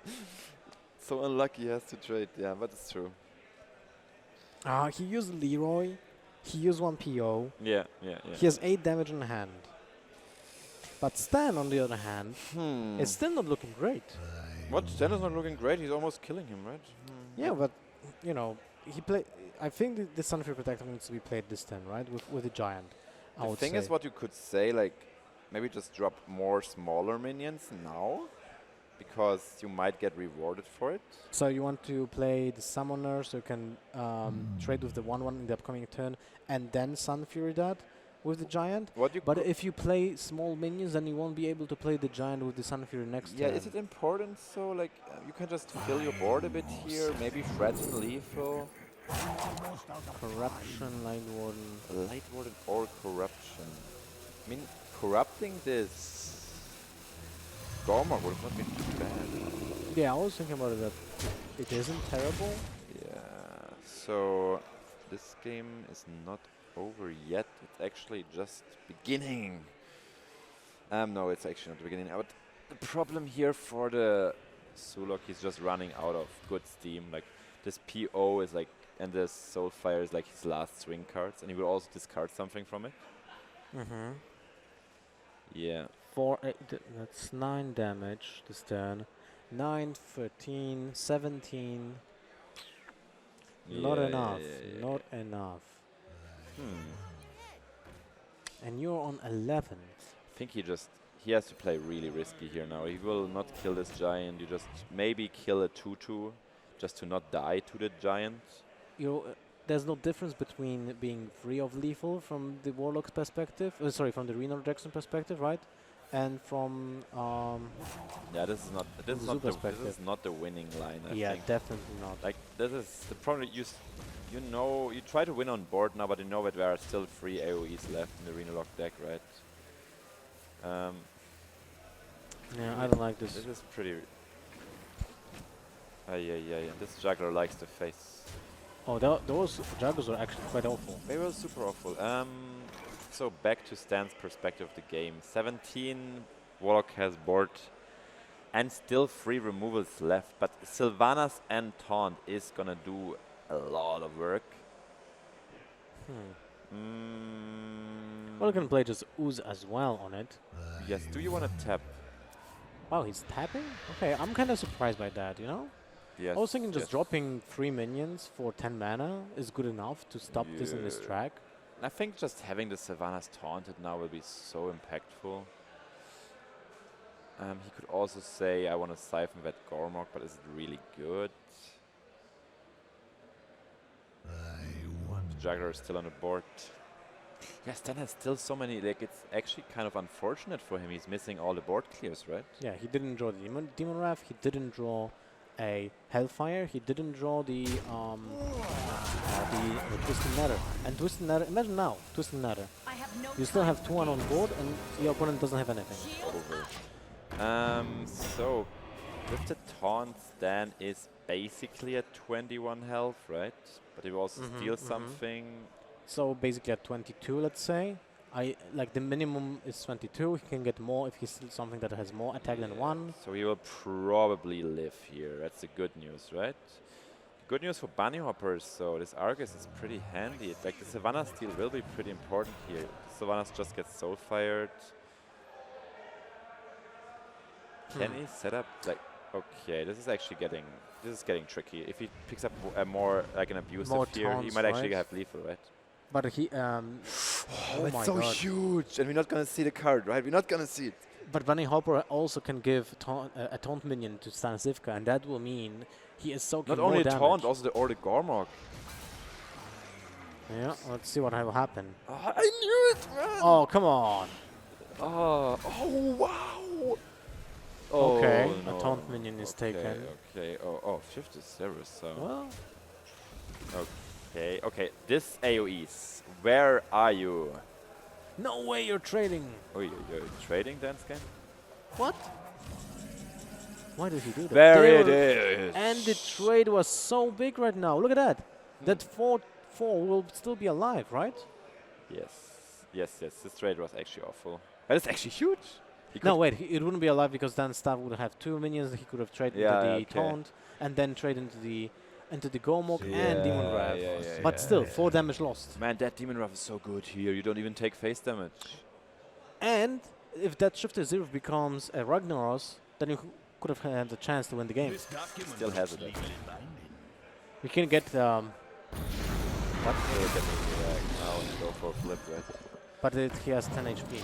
so unlucky he has to trade. Yeah, but it's true. He used Leroy. He used 1 PO. Yeah. He has 8 damage in hand. But Stan, on the other hand, is still not looking great. What? Stan is not looking great. He's almost killing him, right? Yeah, but, you know, he play. I think the Sunfire Protector needs to be played this turn, right? With the Giant, I would The thing say. is, what you could say, like, maybe just drop more smaller minions now, because you might get rewarded for it. So you want to play the Summoner so you can trade with the 1/1 in the upcoming turn and then Sun Fury that with the Giant. But if you play small minions, then you won't be able to play the Giant with the Sun Fury next turn. Is it important? So, like, you can just fill your board a bit here, maybe threaten lethal. Corruption, Light Warden. Light Warden or Corruption. I mean, corrupting this Gorma would not be too bad. Yeah, I was thinking about it that it isn't terrible. Yeah, so this game is not over yet. It's actually just beginning. No, it's actually not the beginning. But the problem here for the Sulok, he's just running out of good steam. Like this PO is like, and this Soulfire is like his last swing cards, and he will also discard something from it. Mm-hmm. Yeah. 4, 8, that's 9 damage this turn. 9, 13, 17. Not Yeah, enough. yeah, Not enough. Hmm. And you're on 11. I think he has to play really risky here now. He will not kill this giant. You just maybe kill a 2/2 just to not die to the giant. There's no difference between being free of lethal from the Warlock's perspective. Sorry, from the Renal Jackson perspective, right? And from Yeah, this is not the winning line. I yeah, think. definitely not. Like this is the problem. You know, you try to win on board now, but you know that there are still 3 AOEs left in the Renalock deck, right? Yeah, I don't like this. This is pretty. Yeah. This juggler likes the face. Oh, those juggles are actually quite awful. They were super awful. So back to Stan's perspective of the game. 17 Warlock has board and still 3 removals left, but Sylvanas and Taunt is gonna do a lot of work. Well, you can play just Ooze as well on it. Yes, do you want to tap? Wow, he's tapping? Okay, I'm kind of surprised by that, you know? Yes. I was thinking just yes. dropping 3 minions for 10 mana is good enough to stop this in this Yeah. track. I think just having the Sylvanas taunted now will be so impactful. He could also say, I want to siphon that Gormok, but is it really good? The Juggler is still on the board. Yes, Stan has still so many, like it's actually kind of unfortunate for him. He's missing all the board clears, right? Yeah, he didn't draw the Demon Wrath, he didn't draw a Hellfire, he didn't draw the Twisting Nether. And Twisting Nether, imagine now, Twisting Nether. You still have 2-1 on board and your opponent doesn't have anything. Over. So with the taunt, Stan is basically at 21 health, right? But he will also steal something. So basically at 22, let's say. Like the minimum is 22. He can get more if he steals something that has more attack than 1. So he will probably live here. That's the good news, right? Good news for Bunnyhopper, so this Argus is pretty handy. Like the Savannah steal will be pretty important here. Savannah's just gets soul fired. Can he set up like? Okay, this is actually getting tricky. If he picks up a more like an abusive More here, he taunts, might actually right? have lethal, right? But he, oh that's my so god. huge, and we're not gonna see the card, right? We're not gonna see it. But Bunnyhopper also can give a taunt minion to Stancifka, and that will mean he is soaking Not more only damage. taunt, also the Gormok. Yeah, let's see what will happen. Oh, I knew it, man! Oh, come on. Oh wow! Okay, no. a taunt minion is taken. Okay. Oh, shift is service. So. Well, Okay. This AOEs. Where are you? no way you're trading. Oh, you're trading, Danscan? What? Why did he do that? There They it were- is. And the trade was so big right now. Look at that. That 4/4 will still be alive, right? Yes. This trade was actually awful. But it's actually huge. No, wait. It wouldn't be alive because then Stav would have 2 minions. He could have traded into the taunt and then trade into the Gormok and Demon Wrath. But still, 4 damage lost. Man, that Demon Wrath is so good here. You don't even take face damage. And if that Shifter Zero becomes a Ragnaros, then you could have had the chance to win the game. Still has it. You can get What? Still get now and go for a flip, right? but he has 10 HP.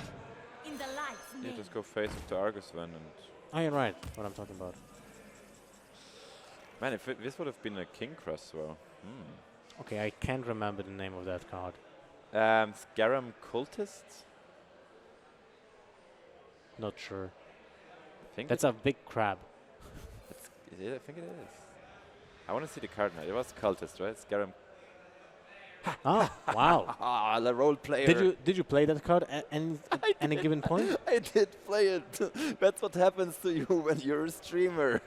In the lights, You just go face with the Argus then and... Oh, you're right. What I'm talking about. Man, if this would have been a King Cresswell. Okay, I can't remember the name of that card. Scaram Cultist? Not sure. I think That's a big crab. I think it is. I want to see the card now. It was Cultist, right? Scaram. Oh, wow. Ah, the role player. Did you play that card at any given point? I did play it. That's what happens to you when you're a streamer.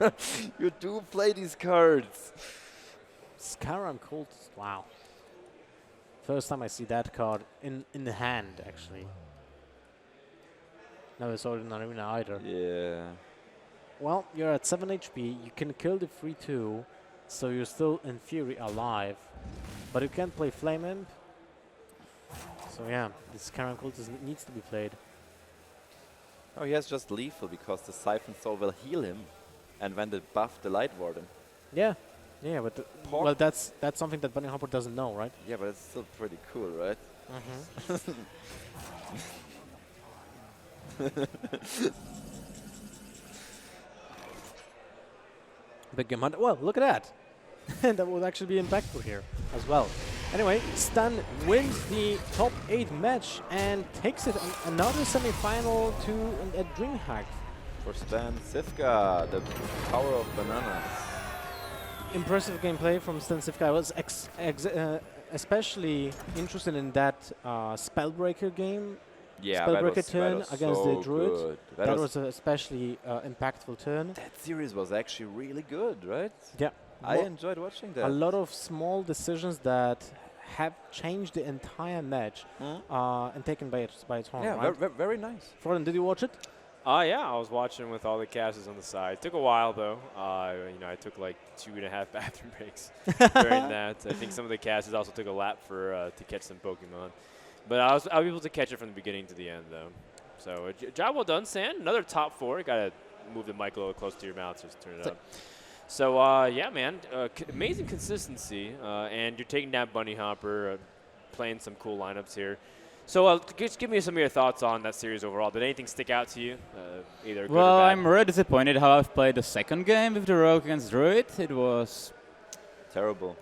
You do play these cards. Scaram Cultist. Wow. First time I see that card in the hand, actually. Never saw it in Arena either. Yeah. Well, you're at 7 HP. You can kill the 3-2, so you're still, in theory, alive. But you can't play Flame Imp. So yeah, this Karen Cultist needs to be played. Oh, he has just lethal because the Siphon Soul will heal him, and when they buff the Light Warden. Yeah, yeah, but well, that's something that Bunnyhopper doesn't know, right? Yeah, but it's still pretty cool, right? Big game hunt. Well, look at that. That would actually be impactful here as well. Anyway, Stan wins the top 8 match and takes it another semi-final to a DreamHack. For Stancifka, the power of bananas. Impressive gameplay from Stancifka. I was especially interested in that Spellbreaker game. Yeah, Spellbreaker turn against so the Druid. good. That was an especially impactful turn. That series was actually really good, right? Yeah. I enjoyed watching that. A lot of small decisions that have changed the entire match and taken by its own, yeah, right? very nice. Florian, did you watch it? Yeah, I was watching with all the casters on the side. Took a while though. I took like 2.5 bathroom breaks during that. I think some of the casters also took a lap for to catch some Pokemon, but I was able to catch it from the beginning to the end though. So job well done, Stan. Another top 4. Gotta move the mic a little close to your mouth, just turn it up. So yeah, man, amazing consistency, and you're taking down Bunnyhopper, playing some cool lineups here. So just give me some of your thoughts on that series overall. Did anything stick out to you, either good or bad? I'm really disappointed how I've played the second game with the Rogue against Druid. It was terrible.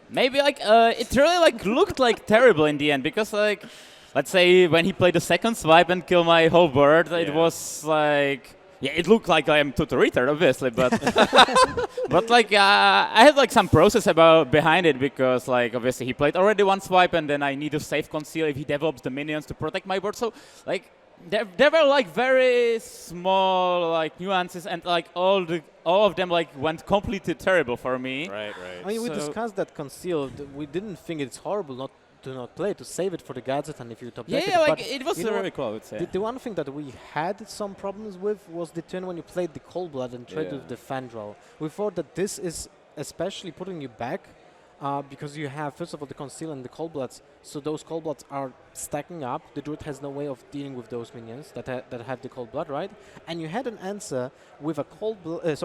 Maybe like it really like looked like terrible in the end because like let's say when he played the second swipe and killed my whole board, it was like. Yeah, it looked like I am total retard, obviously, but but like I had like some process behind it because like obviously he played already one swipe and then I need to save conceal if he develops the minions to protect my board. So like there were like very small like nuances and like all of them like went completely terrible for me. Right. I mean, we discussed that concealed. We didn't think it's horrible to not play, to save it for the gadget and if you top deck it. Yeah, like but it was very close. Yeah. The one thing that we had some problems with was the turn when you played the Cold Blood and traded with the Fandral. We thought that this is especially putting you back because you have, first of all, the Conceal and the Cold Bloods, so those Cold Bloods are stacking up. The Druid has no way of dealing with those minions that have the Cold Blood, right? And you had an answer with a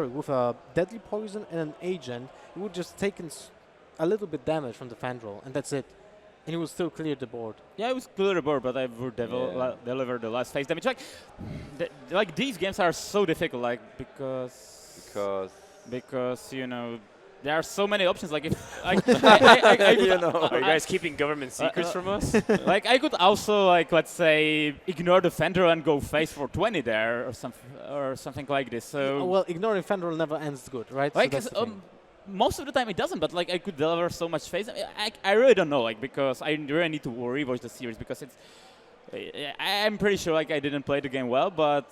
with a Deadly Poison and an Agent. You would just take a little bit damage from the Fandral, and that's it. And he will still clear the board. Yeah, it was clear the board, but I would deliver the last phase damage. Like these games are so difficult, like because you know there are so many options. Like if I are you guys keeping government secrets from us? Like I could also like let's say ignore the Fender and go face for 20 there or something like this. So well, ignoring Fender never ends good, right? Like so that's the thing. most of the time it doesn't, but like I could deliver so much phase. I really don't know, like because I really need to rewatch the series because it's. I'm pretty sure like I didn't play the game well, but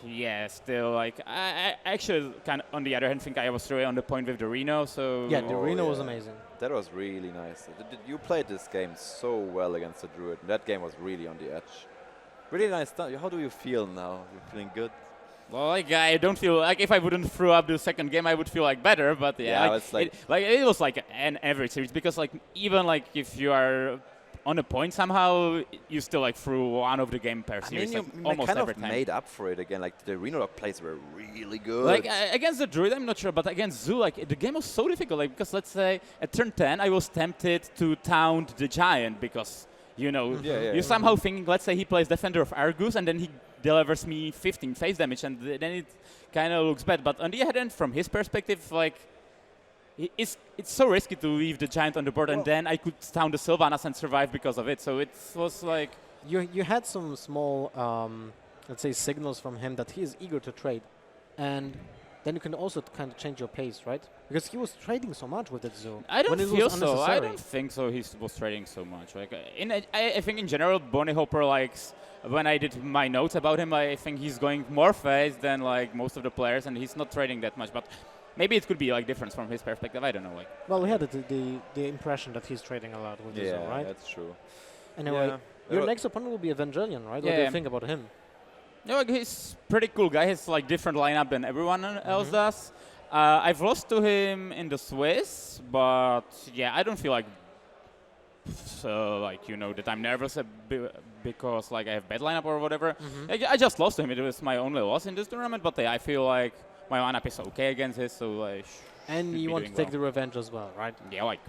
yeah, still like I actually kind of on the other hand think I was really on the point with the Reno. So yeah, the Reno was amazing. That was really nice. You played this game so well against the Druid. That game was really on the edge. Really nice stuff. How do you feel now? You're feeling good? Well, like I don't feel like if I wouldn't throw up the second game, I would feel like better. But yeah, like, it was like an average series because like even like if you are on a point somehow, you still like threw one of the game per series. I like, mean, almost kind every of time. made up for it again. Like the Reno plays were really good. Like against the Druid, I'm not sure, but against Zoo, like the game was so difficult. Like because let's say at turn 10, I was tempted to taunt the Giant because you know you somehow think, let's say he plays Defender of Argus and then he delivers me 15 phase damage, and then it kind of looks bad. But on the other hand, from his perspective, like it's so risky to leave the Giant on the board, and then I could taunt the Sylvanas and survive because of it. So it was like you had some small, let's say, signals from him that he is eager to trade, and then you can also kind of change your pace, right? Because he was trading so much with that Zoo. I don't feel so. I don't think so. He was trading so much. Like I think in general, Bunnyhopper likes. When I did my notes about him, I think he's going more phase than like most of the players, and he's not trading that much. But maybe it could be like different from his perspective. I don't know. Like. Well, we had the impression that he's trading a lot with the Zoo, right? Yeah, that's true. Anyway, your next opponent will be Evangelion, right? What do you think about him? Yeah, like he's pretty cool guy. He's like different lineup than everyone else does. I've lost to him in the Swiss, but yeah, I don't feel like that I'm nervous because like I have bad lineup or whatever. I just lost to him. It was my only loss in this tournament, but I feel like my lineup is okay against his, so like. And you want to take the revenge as well, right? Yeah, like.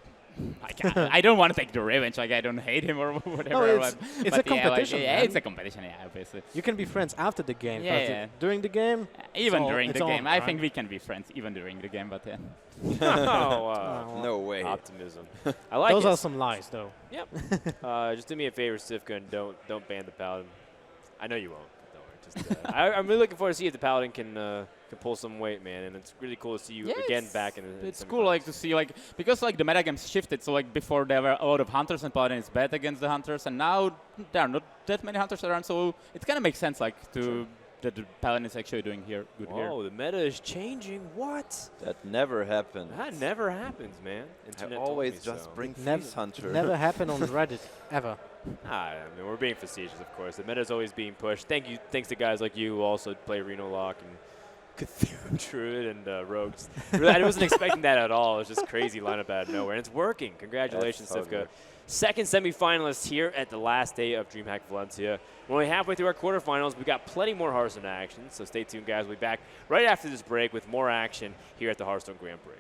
I don't want to take the revenge. Like I don't hate him or whatever. No, it's a competition. Yeah, it's a competition. Yeah, obviously. You can be friends after the game. Yeah, but yeah. During the game. Even during the game, I right? think we can be friends even during the game. But yeah. No way. Optimism. I like Those it. are some lies, though. Yep. Just do me a favor, Sifka, and don't ban the Paladin. I know you won't. But don't worry. Just, I'm really looking forward to see if the Paladin can pull some weight, man. And it's really cool to see you again back in the. It's cool, like to see like because like the metagames shifted. So like before there were a lot of hunters and Paladin is bad against the hunters, and now there are not that many hunters around. So it kind of makes sense like to. That the Paladin is actually doing here good here. Oh, the meta is changing. What? That never happened. That never happens, man. Internet I told always me just so. bring Never- Freeze Hunter. Never happened on Reddit, ever. I mean, we're being facetious, of course. The meta is always being pushed. Thanks to guys like you who also play Reno Lock and Cthulhu Druid and Rogues. Really, I wasn't expecting that at all. It was just crazy lineup out of nowhere. And it's working. Congratulations, That's so Sifka. good. Second semifinalist here at the last day of DreamHack Valencia. We're only halfway through our quarterfinals. We've got plenty more Hearthstone action, so stay tuned, guys. We'll be back right after this break with more action here at the Hearthstone Grand Prix.